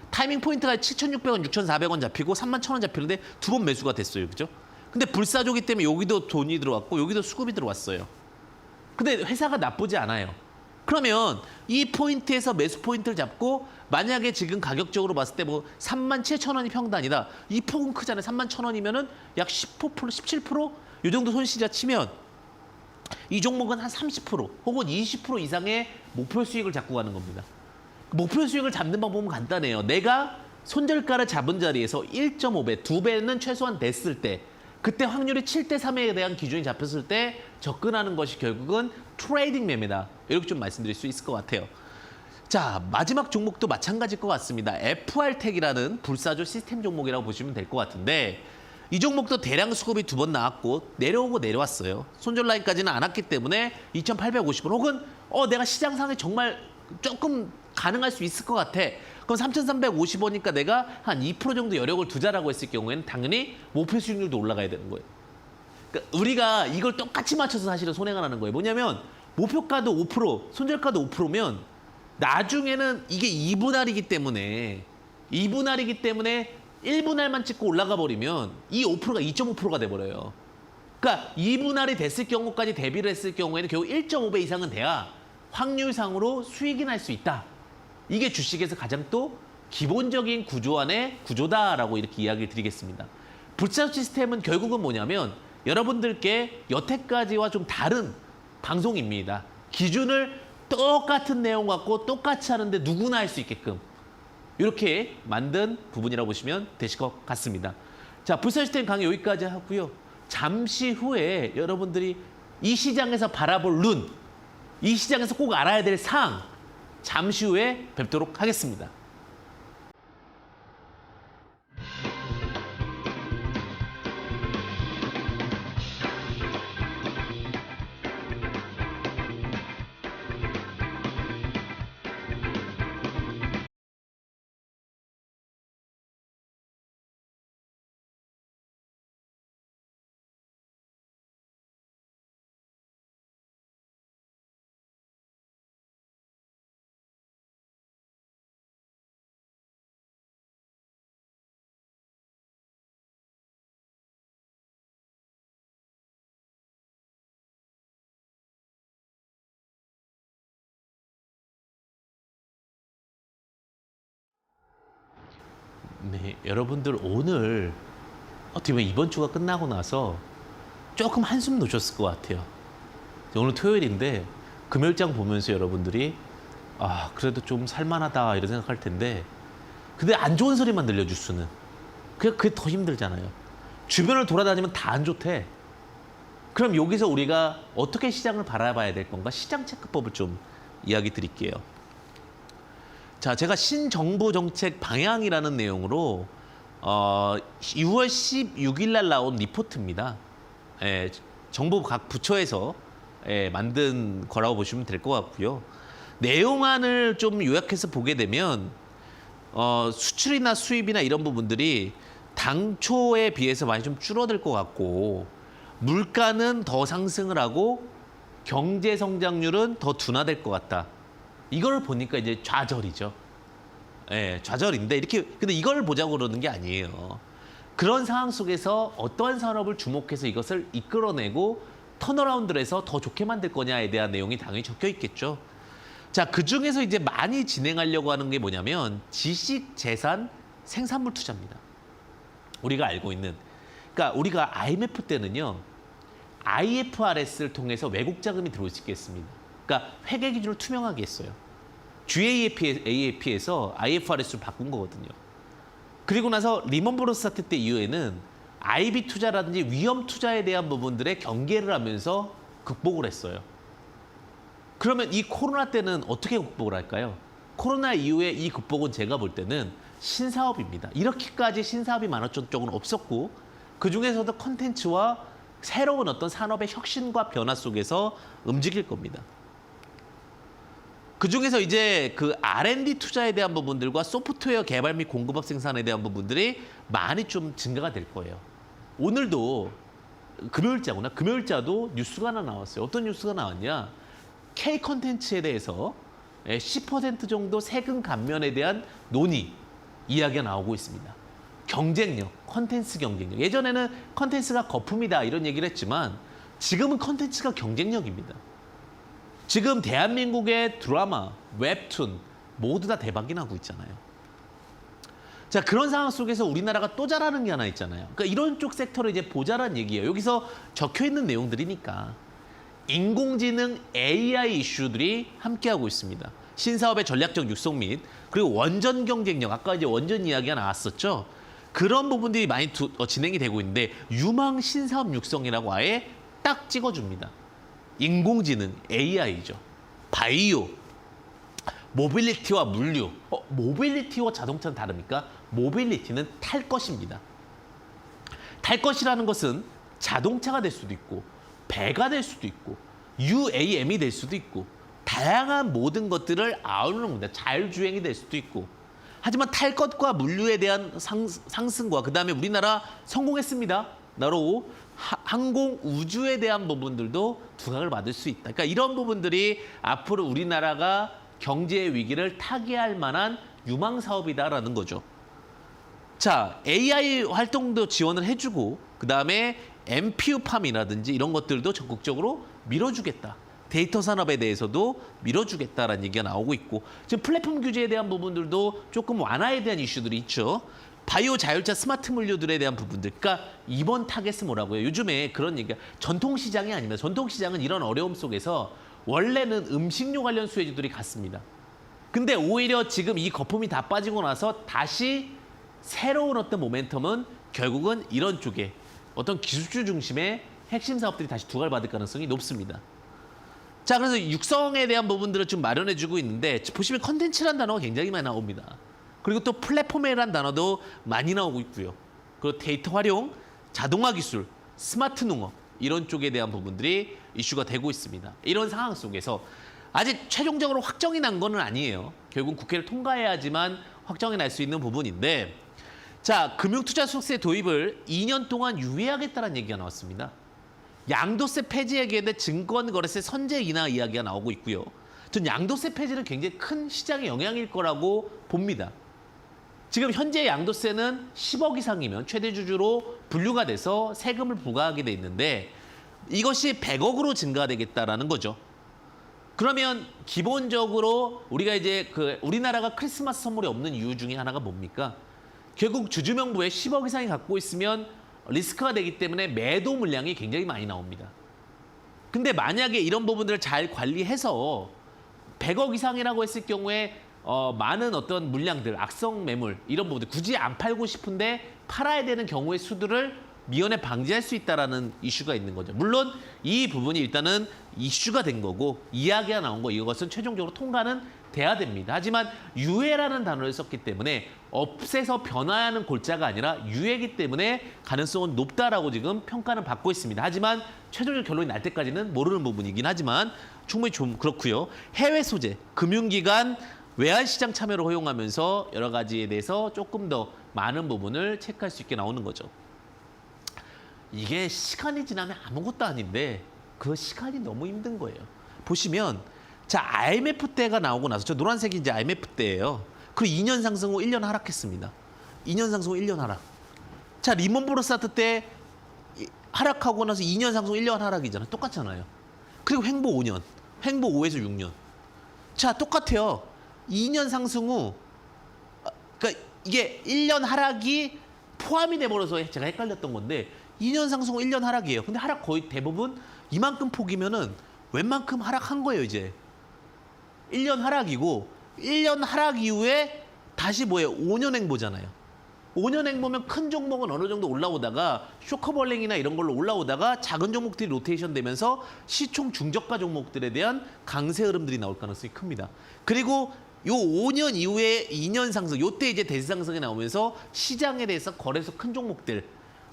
[SPEAKER 1] 타이밍 포인트가 7,600원, 6,400원 잡히고 31,000원 잡히는데 2번 매수가 됐어요. 그죠? 근데 불사조기 때문에 여기도 돈이 들어왔고 여기도 수급이 들어왔어요. 근데 회사가 나쁘지 않아요. 그러면 이 포인트에서 매수 포인트를 잡고 만약에 지금 가격적으로 봤을 때 뭐 37,000원이 평단이다. 이 폭은 크잖아요. 31,000원이면은 약 15%, 17%? 이 정도 손실이라 치면 이 종목은 한 30% 혹은 20% 이상의 목표 수익을 잡고 가는 겁니다. 목표 수익을 잡는 방법은 간단해요. 내가 손절가를 잡은 자리에서 1.5배, 2배는 최소한 됐을 때, 그때 확률이 7대 3에 대한 기준이 잡혔을 때 접근하는 것이 결국은 트레이딩 매매다. 이렇게 좀 말씀드릴 수 있을 것 같아요. 자, 마지막 종목도 마찬가지일 것 같습니다. FR텍이라는 불사조 시스템 종목이라고 보시면 될 것 같은데, 이 종목도 대량 수급이 2번 나왔고 내려오고 내려왔어요. 손절 라인까지는 안 왔기 때문에 2,850원 혹은 내가 시장상에 정말 조금 가능할 수 있을 것 같아. 그럼 3,350원이니까 내가 한 2% 정도 여력을 두자라고 했을 경우에는 당연히 목표 수익률도 올라가야 되는 거예요. 그러니까 우리가 이걸 똑같이 맞춰서 사실은 손해가 나는 거예요. 뭐냐면 목표가도 5%, 손절가도 5%면 나중에는 이게 2분할이기 때문에 1분할만 찍고 올라가 버리면 이 5%가 2.5%가 돼버려요. 그러니까 2분할이 됐을 경우까지 대비를 했을 경우에는 결국 1.5배 이상은 돼야 확률상으로 수익이 날 수 있다. 이게 주식에서 가장 또 기본적인 구조 안의 구조다라고 이렇게 이야기를 드리겠습니다. 불사조 시스템은 결국은 뭐냐면 여러분들께 여태까지와 좀 다른 방송입니다. 기준을 똑같은 내용 갖고 똑같이 하는데 누구나 할 수 있게끔 이렇게 만든 부분이라고 보시면 되실 것 같습니다. 자, 불사조 시스템 강의 여기까지 하고요. 잠시 후에 여러분들이 이 시장에서 바라볼 눈, 이 시장에서 꼭 알아야 될 사항, 잠시 후에 뵙도록 하겠습니다. 네, 여러분들 오늘 어떻게 보면 이번 주가 끝나고 나서 조금 한숨 놓으셨을 것 같아요. 오늘 토요일인데 금요일장 보면서 여러분들이 그래도 좀 살만하다 이런 생각할 텐데 근데 안 좋은 소리만 들려줄 수는 그게 더 힘들잖아요. 주변을 돌아다니면 다 안 좋대. 그럼 여기서 우리가 어떻게 시장을 바라봐야 될 건가? 시장 체크법을 좀 이야기 드릴게요. 자, 제가 신정부 정책 방향이라는 내용으로 6월 16일 날 나온 리포트입니다. 정부 각 부처에서 만든 거라고 보시면 될 것 같고요. 내용안을 좀 요약해서 보게 되면 수출이나 수입이나 이런 부분들이 당초에 비해서 많이 좀 줄어들 것 같고 물가는 더 상승을 하고 경제 성장률은 더 둔화될 것 같다. 이걸 보니까 이제 좌절이죠. 좌절인데 근데 이걸 보자고 그러는 게 아니에요. 그런 상황 속에서 어떠한 산업을 주목해서 이것을 이끌어내고 턴어라운드를 해서 더 좋게 만들 거냐에 대한 내용이 당연히 적혀 있겠죠. 자, 그 중에서 이제 많이 진행하려고 하는 게 뭐냐면 지식 재산 생산물 투자입니다. 우리가 알고 있는. 그러니까 우리가 IMF 때는요. IFRS를 통해서 외국 자금이 들어올 수 있겠습니다. 그러니까 회계 기준을 투명하게 했어요. GAAP에서 IFRS로 바꾼 거거든요. 그리고 나서 리먼 브러더스 사태 때 이후에는 IB 투자라든지 위험 투자에 대한 부분들에 경계를 하면서 극복을 했어요. 그러면 이 코로나 때는 어떻게 극복을 할까요? 코로나 이후에 이 극복은 제가 볼 때는 신사업입니다. 이렇게까지 신사업이 많았던 쪽은 없었고 그중에서도 콘텐츠와 새로운 어떤 산업의 혁신과 변화 속에서 움직일 겁니다. 그중에서 이제 그 R&D 투자에 대한 부분들과 소프트웨어 개발 및 공급업 생산에 대한 부분들이 많이 좀 증가가 될 거예요. 오늘도 금요일자도 뉴스가 하나 나왔어요. 어떤 뉴스가 나왔냐? K 콘텐츠에 대해서 10% 정도 세금 감면에 대한 논의, 이야기가 나오고 있습니다. 경쟁력, 콘텐츠 경쟁력. 예전에는 콘텐츠가 거품이다 이런 얘기를 했지만 지금은 콘텐츠가 경쟁력입니다. 지금 대한민국의 드라마, 웹툰 모두 다 대박이 나고 있잖아요. 자, 그런 상황 속에서 우리나라가 또 잘하는 게 하나 있잖아요. 그러니까 이런 쪽 섹터를 이제 보자란 얘기예요. 여기서 적혀 있는 내용들이니까. 인공지능 AI 이슈들이 함께하고 있습니다. 신사업의 전략적 육성 및 그리고 원전 경쟁력, 아까 이제 원전 이야기가 나왔었죠. 그런 부분들이 많이 진행이 되고 있는데 유망 신사업 육성이라고 아예 딱 찍어줍니다. 인공지능, AI죠. 바이오, 모빌리티와 물류. 모빌리티와 자동차는 다릅니까? 모빌리티는 탈 것입니다. 탈 것이라는 것은 자동차가 될 수도 있고 배가 될 수도 있고 UAM이 될 수도 있고 다양한 모든 것들을 아우르는 겁니다. 자율주행이 될 수도 있고. 하지만 탈 것과 물류에 대한 상승과 그다음에 우리나라 성공했습니다. 나로 항공 우주에 대한 부분들도 두각을 받을 수 있다. 그러니까 이런 부분들이 앞으로 우리나라가 경제의 위기를 타개할 만한 유망 사업이다라는 거죠. 자, AI 활동도 지원을 해주고 그다음에 MPU팜이라든지 이런 것들도 적극적으로 밀어주겠다. 데이터 산업에 대해서도 밀어주겠다라는 얘기가 나오고 있고 지금 플랫폼 규제에 대한 부분들도 조금 완화에 대한 이슈들이 있죠. 바이오 자율차 스마트 물류들에 대한 부분들. 그러니까 이번 타겟은 뭐라고요? 요즘에 그런 얘기가 전통시장이 아닙니다. 전통시장은 이런 어려움 속에서 원래는 음식료 관련 수혜주들이 갔습니다. 근데 오히려 지금 이 거품이 다 빠지고 나서 다시 새로운 어떤 모멘텀은 결국은 이런 쪽에 어떤 기술주 중심의 핵심 사업들이 다시 두각을 받을 가능성이 높습니다. 자, 그래서 육성에 대한 부분들을 좀 마련해주고 있는데 보시면 컨텐츠란 단어가 굉장히 많이 나옵니다. 그리고 또 플랫폼이라는 단어도 많이 나오고 있고요. 그리고 데이터 활용, 자동화 기술, 스마트 농업 이런 쪽에 대한 부분들이 이슈가 되고 있습니다. 이런 상황 속에서 아직 최종적으로 확정이 난 건 아니에요. 결국 국회를 통과해야지만 확정이 날 수 있는 부분인데 자, 금융투자소득세 도입을 2년 동안 유예하겠다는 얘기가 나왔습니다. 양도세 폐지에 대해 증권거래세 선제 인하 이야기가 나오고 있고요. 전 양도세 폐지는 굉장히 큰 시장의 영향일 거라고 봅니다. 지금 현재 양도세는 10억 이상이면 최대 주주로 분류가 돼서 세금을 부과하게 돼 있는데 이것이 100억으로 증가되겠다라는 거죠. 그러면 기본적으로 우리가 이제 우리나라가 크리스마스 선물이 없는 이유 중에 하나가 뭡니까? 결국 주주명부에 10억 이상이 갖고 있으면 리스크가 되기 때문에 매도 물량이 굉장히 많이 나옵니다. 근데 만약에 이런 부분들을 잘 관리해서 100억 이상이라고 했을 경우에 많은 어떤 물량들, 악성 매물 이런 부분들 굳이 안 팔고 싶은데 팔아야 되는 경우의 수들을 미연에 방지할 수 있다는 이슈가 있는 거죠. 물론 이 부분이 일단은 이슈가 된 거고 이야기가 나온 거 이것은 최종적으로 통과는 돼야 됩니다. 하지만 유예라는 단어를 썼기 때문에 없애서 변화하는 골자가 아니라 유예이기 때문에 가능성은 높다라고 지금 평가는 받고 있습니다. 하지만 최종적 결론이 날 때까지는 모르는 부분이긴 하지만 충분히 좀 그렇고요. 해외 소재, 금융기관, 외환시장 참여를 허용하면서 여러 가지에 대해서 조금 더 많은 부분을 체크할 수 있게 나오는 거죠. 이게 시간이 지나면 아무것도 아닌데 그 시간이 너무 힘든 거예요. 보시면 자, IMF 때가 나오고 나서 저 노란색이 이제 IMF 때예요. 그리고 2년 상승 후 1년 하락했습니다. 2년 상승 후 1년 하락. 자, 리먼 브로스타트 때 하락하고 나서 2년 상승 후 1년 하락이잖아요. 똑같잖아요. 그리고 횡보 5년. 횡보 5에서 6년. 자, 똑같아요. 2년 상승 후 그러니까 이게 1년 하락이 포함이 돼버려서 제가 헷갈렸던 건데 2년 상승 후 1년 하락이에요. 근데 하락 거의 대부분 이만큼 폭이면은 웬만큼 하락한 거예요, 이제. 1년 하락이고 1년 하락 이후에 다시 뭐예요? 5년 행보잖아요. 5년 행보면 큰 종목은 어느 정도 올라오다가 쇼커벌링이나 이런 걸로 올라오다가 작은 종목들이 로테이션 되면서 시총 중저가 종목들에 대한 강세 흐름들이 나올 가능성이 큽니다. 그리고 요 5년 이후에 2년 상승, 요때 이제 대시상승이 나오면서 시장에 대해서 거래소 큰 종목들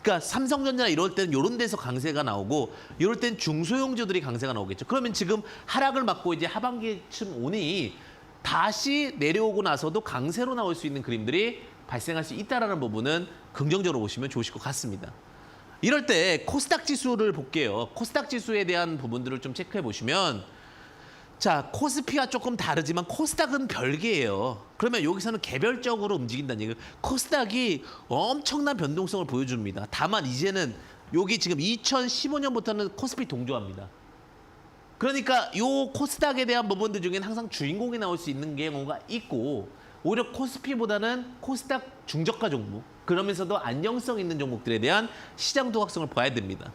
[SPEAKER 1] 그러니까 삼성전자나 이럴 때는 이런 데서 강세가 나오고 이럴 땐 중소형주들이 강세가 나오겠죠. 그러면 지금 하락을 맞고 이제 하반기쯤 오니 다시 내려오고 나서도 강세로 나올 수 있는 그림들이 발생할 수 있다는 부분은 긍정적으로 보시면 좋으실 것 같습니다. 이럴 때 코스닥 지수를 볼게요. 코스닥 지수에 대한 부분들을 좀 체크해 보시면 자, 코스피와 조금 다르지만 코스닥은 별개예요. 그러면 여기서는 개별적으로 움직인다는 얘기예요. 코스닥이 엄청난 변동성을 보여줍니다. 다만 이제는 여기 지금 2015년부터는 코스피 동조합니다. 그러니까 이 코스닥에 대한 부분들 중에는 항상 주인공이 나올 수 있는 경우가 있고 오히려 코스피보다는 코스닥 중저가 종목 그러면서도 안정성 있는 종목들에 대한 시장 도각성을 봐야 됩니다.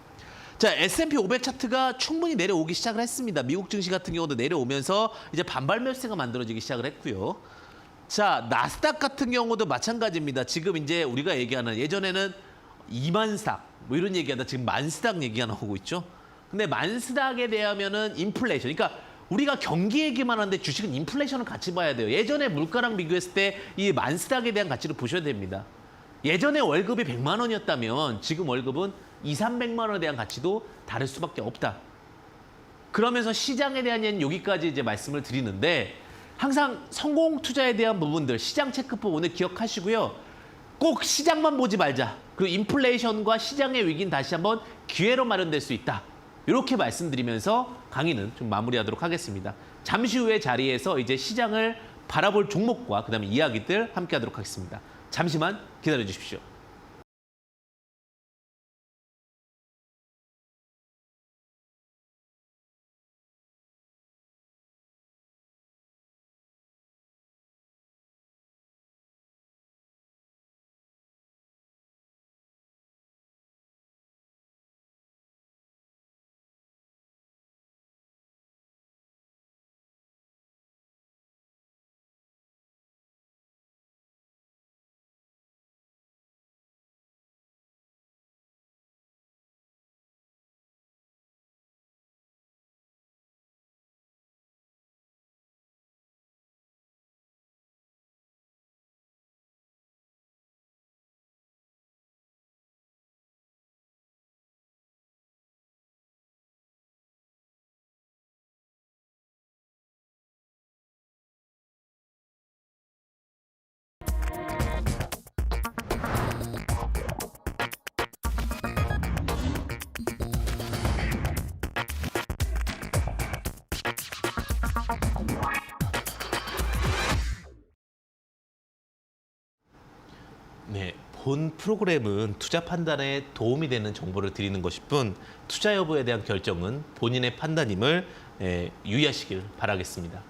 [SPEAKER 1] 자, S&P 500 차트가 충분히 내려오기 시작을 했습니다. 미국 증시 같은 경우도 내려오면서 이제 반발 매수세가 만들어지기 시작을 했고요. 자, 나스닥 같은 경우도 마찬가지입니다. 지금 이제 우리가 얘기하는 예전에는 2만스닥 뭐 이런 얘기하다 지금 만스닥 얘기가 나오고 있죠. 근데 만스닥에 대하면은 인플레이션, 그러니까 우리가 경기 얘기만 하는데 주식은 인플레이션을 같이 봐야 돼요. 예전에 물가랑 비교했을 때 이 만스닥에 대한 가치를 보셔야 됩니다. 예전에 월급이 100만 원이었다면 지금 월급은 200~300만 원에 대한 가치도 다를 수밖에 없다. 그러면서 시장에 대한 얘기는 여기까지 이제 말씀을 드리는데 항상 성공 투자에 대한 부분들 시장 체크법 오늘 기억하시고요. 꼭 시장만 보지 말자. 그리고 인플레이션과 시장의 위기는 다시 한번 기회로 마련될 수 있다. 이렇게 말씀드리면서 강의는 좀 마무리하도록 하겠습니다. 잠시 후에 자리에서 이제 시장을 바라볼 종목과 그다음에 이야기들 함께 하도록 하겠습니다. 잠시만 기다려 주십시오. 네, 본 프로그램은 투자 판단에 도움이 되는 정보를 드리는 것일 뿐 투자 여부에 대한 결정은 본인의 판단임을 유의하시길 바라겠습니다.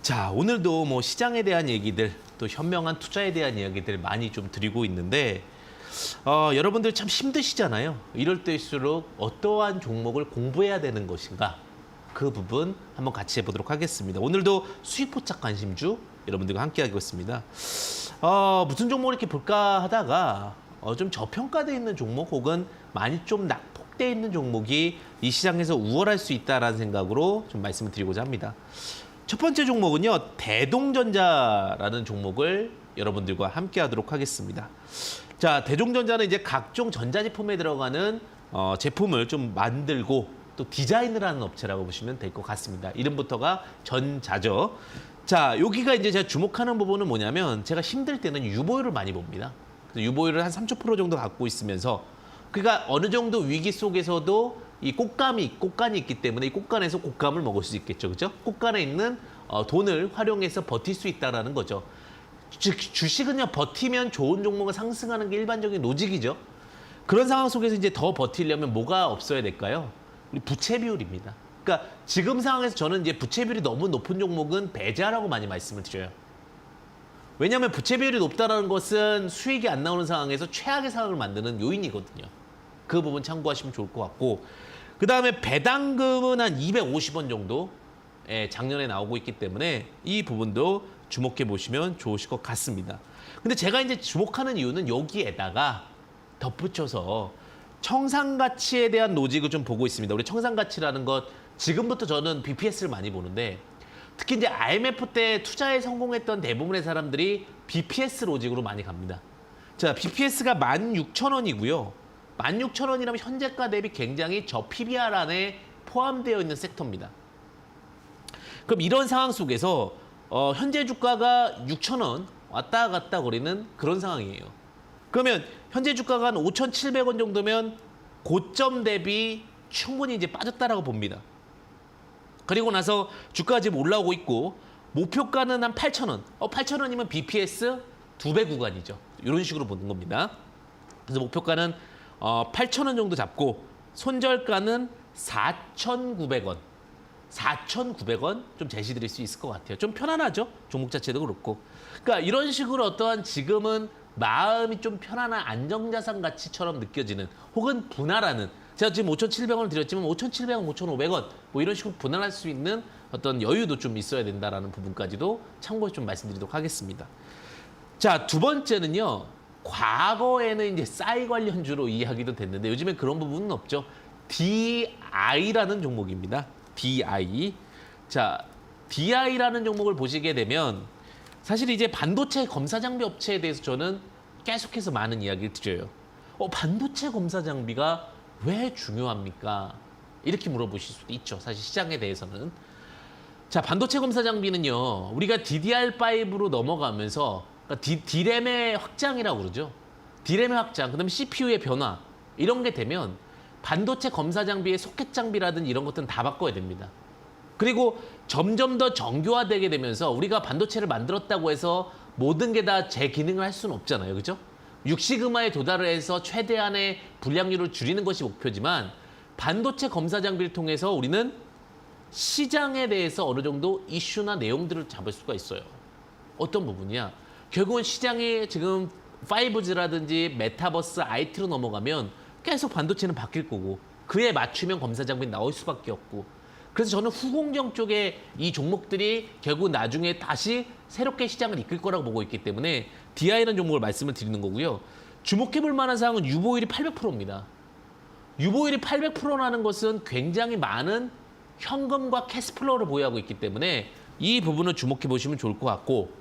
[SPEAKER 1] 자, 오늘도 뭐 시장에 대한 얘기들 또 현명한 투자에 대한 이야기들 많이 좀 드리고 있는데 여러분들 참 힘드시잖아요. 이럴 때일수록 어떠한 종목을 공부해야 되는 것인가 그 부분 한번 같이 해보도록 하겠습니다. 오늘도 수익 포착 관심주 여러분들과 함께 하겠습니다. 무슨 종목을 이렇게 볼까 하다가 좀 저평가되어 있는 종목 혹은 많이 좀 낙폭되어 있는 종목이 이 시장에서 우월할 수 있다라는 생각으로 좀 말씀을 드리고자 합니다. 첫 번째 종목은요, 대동전자라는 종목을 여러분들과 함께 하도록 하겠습니다. 자, 대동전자는 이제 각종 전자제품에 들어가는 제품을 좀 만들고 또 디자인을 하는 업체라고 보시면 될 것 같습니다. 이름부터가 전자죠. 자, 여기가 이제 제가 주목하는 부분은 뭐냐면 제가 힘들 때는 유보율을 많이 봅니다. 유보율을 한 3% 정도 갖고 있으면서 그러니까 어느 정도 위기 속에서도 이 꽃간이 있기 때문에 이 꽃간에서 곶감을 먹을 수 있겠죠. 그죠? 꽃간에 있는 돈을 활용해서 버틸 수 있다는 거죠. 즉 주식은요, 버티면 좋은 종목을 상승하는 게 일반적인 로직이죠. 그런 상황 속에서 이제 더 버티려면 뭐가 없어야 될까요? 우리 부채 비율입니다. 그러니까 지금 상황에서 저는 이제 부채 비율이 너무 높은 종목은 배제하라고 많이 말씀을 드려요. 왜냐하면 부채 비율이 높다는 것은 수익이 안 나오는 상황에서 최악의 상황을 만드는 요인이거든요. 그 부분 참고하시면 좋을 것 같고, 그 다음에 배당금은 한 250원 정도 작년에 나오고 있기 때문에 이 부분도 주목해 보시면 좋으실 것 같습니다. 근데 제가 이제 주목하는 이유는 여기에다가 덧붙여서 청산가치에 대한 로직을 좀 보고 있습니다. 우리 청산가치라는 것 지금부터 저는 BPS를 많이 보는데 특히 이제 IMF 때 투자에 성공했던 대부분의 사람들이 BPS 로직으로 많이 갑니다. 자, BPS가 16,000원이고요. 16,000원이라면 현재가 대비 굉장히 저 PBR 안에 포함되어 있는 섹터입니다. 그럼 이런 상황 속에서 현재 주가가 6,000원 왔다 갔다 거리는 그런 상황이에요. 그러면 현재 주가가 한 5,700원 정도면 고점 대비 충분히 이제 빠졌다라고 봅니다. 그리고 나서 주가가 지금 올라오고 있고 목표가는 한 8,000원. 8,000원이면 BPS 2배 구간이죠. 이런 식으로 보는 겁니다. 그래서 목표가는 8,000원 정도 잡고 손절가는 4,900원. 4,900원 좀 제시드릴 수 있을 것 같아요. 좀 편안하죠? 종목 자체도 그렇고. 그러니까 이런 식으로 어떠한 지금은 마음이 좀 편안한 안정자산 가치처럼 느껴지는 혹은 분할하는 제가 지금 5,700원을 드렸지만 5,700원, 5,500원 뭐 이런 식으로 분할할 수 있는 어떤 여유도 좀 있어야 된다라는 부분까지도 참고해 좀 말씀드리도록 하겠습니다. 자, 두 번째는요. 과거에는 이제 싸이 관련주로 이야기도 됐는데 요즘에 그런 부분은 없죠. DI라는 종목입니다. DI. 자, DI라는 종목을 보시게 되면 사실 이제 반도체 검사 장비 업체에 대해서 저는 계속해서 많은 이야기를 드려요. 반도체 검사 장비가 왜 중요합니까? 이렇게 물어보실 수도 있죠. 사실 시장에 대해서는. 자, 반도체 검사 장비는요. 우리가 DDR5로 넘어가면서 그러니까 D램의 확장이라고 그러죠. D램의 확장, 그다음에 CPU의 변화 이런 게 되면 반도체 검사 장비의 소켓 장비라든지 이런 것들은 다 바꿔야 됩니다. 그리고 점점 더 정교화되게 되면서 우리가 반도체를 만들었다고 해서 모든 게 다 제 기능을 할 수는 없잖아요. 그죠? 6시그마에 도달을 해서 최대한의 불량률을 줄이는 것이 목표지만 반도체 검사 장비를 통해서 우리는 시장에 대해서 어느 정도 이슈나 내용들을 잡을 수가 있어요. 어떤 부분이야? 결국은 시장이 지금 5G라든지 메타버스, IT로 넘어가면 계속 반도체는 바뀔 거고 그에 맞추면 검사 장비 나올 수밖에 없고 그래서 저는 후공정 쪽에 이 종목들이 결국 나중에 다시 새롭게 시장을 이끌 거라고 보고 있기 때문에 DI라는 종목을 말씀을 드리는 거고요. 주목해 볼 만한 사항은 유보율이 800%입니다. 유보율이 800%라는 것은 굉장히 많은 현금과 캐시플로우를 보유하고 있기 때문에 이 부분을 주목해 보시면 좋을 것 같고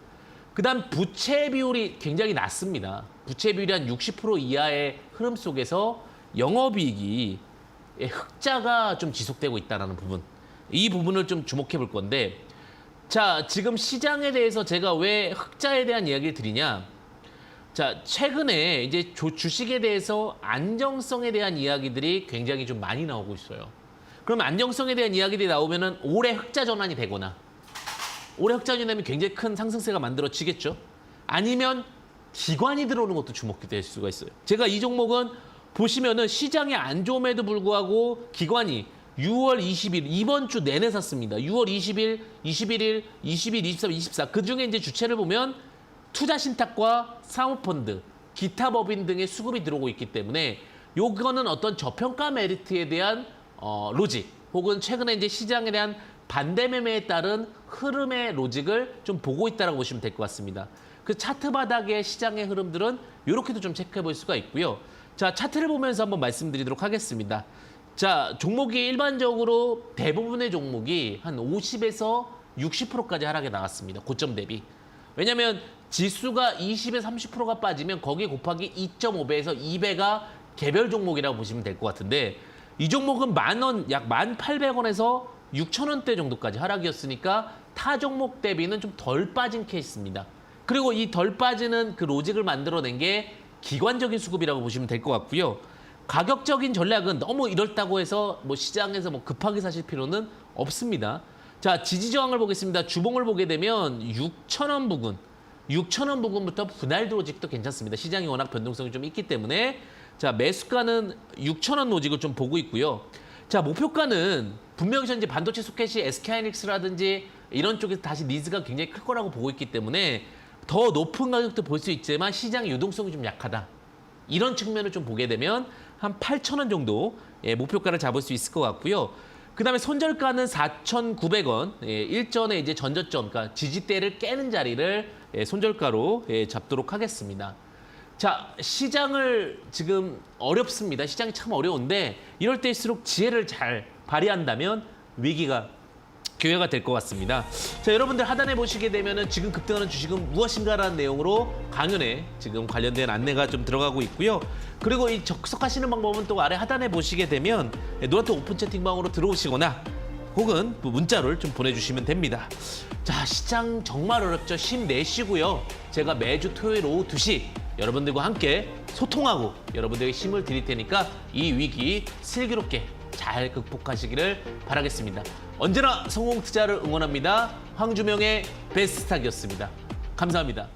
[SPEAKER 1] 그다음 부채 비율이 굉장히 낮습니다. 부채 비율이 한 60% 이하의 흐름 속에서 영업이익이 흑자가 좀 지속되고 있다는 부분. 이 부분을 좀 주목해 볼 건데 자, 지금 시장에 대해서 제가 왜 흑자에 대한 이야기를 드리냐? 자, 최근에 이제 주식에 대해서 안정성에 대한 이야기들이 굉장히 좀 많이 나오고 있어요. 그럼 안정성에 대한 이야기들이 나오면은 올해 흑자 전환이 되거나 올해 흑자 전환이 되면 굉장히 큰 상승세가 만들어지겠죠. 아니면 기관이 들어오는 것도 주목이 될 수가 있어요. 제가 이 종목은 보시면은 시장이 안 좋음에도 불구하고 기관이 6월 20일 이번 주 내내 샀습니다. 6월 20일, 21일, 20일, 23, 24 그중에 이제 주체를 보면 투자신탁과 사모펀드, 기타 법인 등의 수급이 들어오고 있기 때문에 요거는 어떤 저평가 메리트에 대한 로직 혹은 최근에 이제 시장에 대한 반대 매매에 따른 흐름의 로직을 좀 보고 있다라고 보시면 될 것 같습니다. 그 차트 바닥의 시장의 흐름들은 이렇게도 좀 체크해 볼 수가 있고요. 자, 차트를 보면서 한번 말씀드리도록 하겠습니다. 자, 종목이 일반적으로 대부분의 종목이 한 50에서 60%까지 하락에 나왔습니다. 고점 대비. 왜냐하면 지수가 20에서 30%가 빠지면 거기에 곱하기 2.5배에서 2배가 개별 종목이라고 보시면 될 것 같은데 이 종목은 만원, 약 1,800원에서 6,000원대 정도까지 하락이었으니까 타 종목 대비는 좀 덜 빠진 케이스입니다. 그리고 이 덜 빠지는 그 로직을 만들어낸 게 기관적인 수급이라고 보시면 될 것 같고요. 가격적인 전략은 너무 이렇다고 해서 뭐 시장에서 뭐 급하게 사실 필요는 없습니다. 자, 지지 저항을 보겠습니다. 주봉을 보게 되면 6,000원 부근, 6,000원 부근부터 분할 로직도 괜찮습니다. 시장이 워낙 변동성이 좀 있기 때문에 자, 매수가는 6,000원 로직을 좀 보고 있고요. 자, 목표가는 분명히 현재 반도체 소켓이 SK하이닉스라든지 이런 쪽에서 다시 니즈가 굉장히 클 거라고 보고 있기 때문에 더 높은 가격도 볼 수 있지만 시장의 유동성이 좀 약하다. 이런 측면을 좀 보게 되면 한 8,000원 정도 목표가를 잡을 수 있을 것 같고요. 그다음에 손절가는 4,900원. 일전에 이제 전저점, 그러니까 지지대를 깨는 자리를 손절가로 잡도록 하겠습니다. 자, 시장을 지금 어렵습니다. 시장이 참 어려운데 이럴 때일수록 지혜를 잘 발휘한다면 위기가 기회가 될 것 같습니다. 자, 여러분들 하단에 보시게 되면은 지금 급등하는 주식은 무엇인가라는 내용으로 강연에 지금 관련된 안내가 좀 들어가고 있고요. 그리고 이 접속하시는 방법은 또 아래 하단에 보시게 되면 노란톡 오픈 채팅방으로 들어오시거나 혹은 문자를 좀 보내주시면 됩니다. 자, 시장 정말 어렵죠. 힘내시고요. 제가 매주 토요일 오후 2시 여러분들과 함께 소통하고 여러분들에게 힘을 드릴 테니까 이 위기 슬기롭게 잘 극복하시기를 바라겠습니다. 언제나 성공 투자를 응원합니다. 황주명의 베스트탁이었습니다. 감사합니다.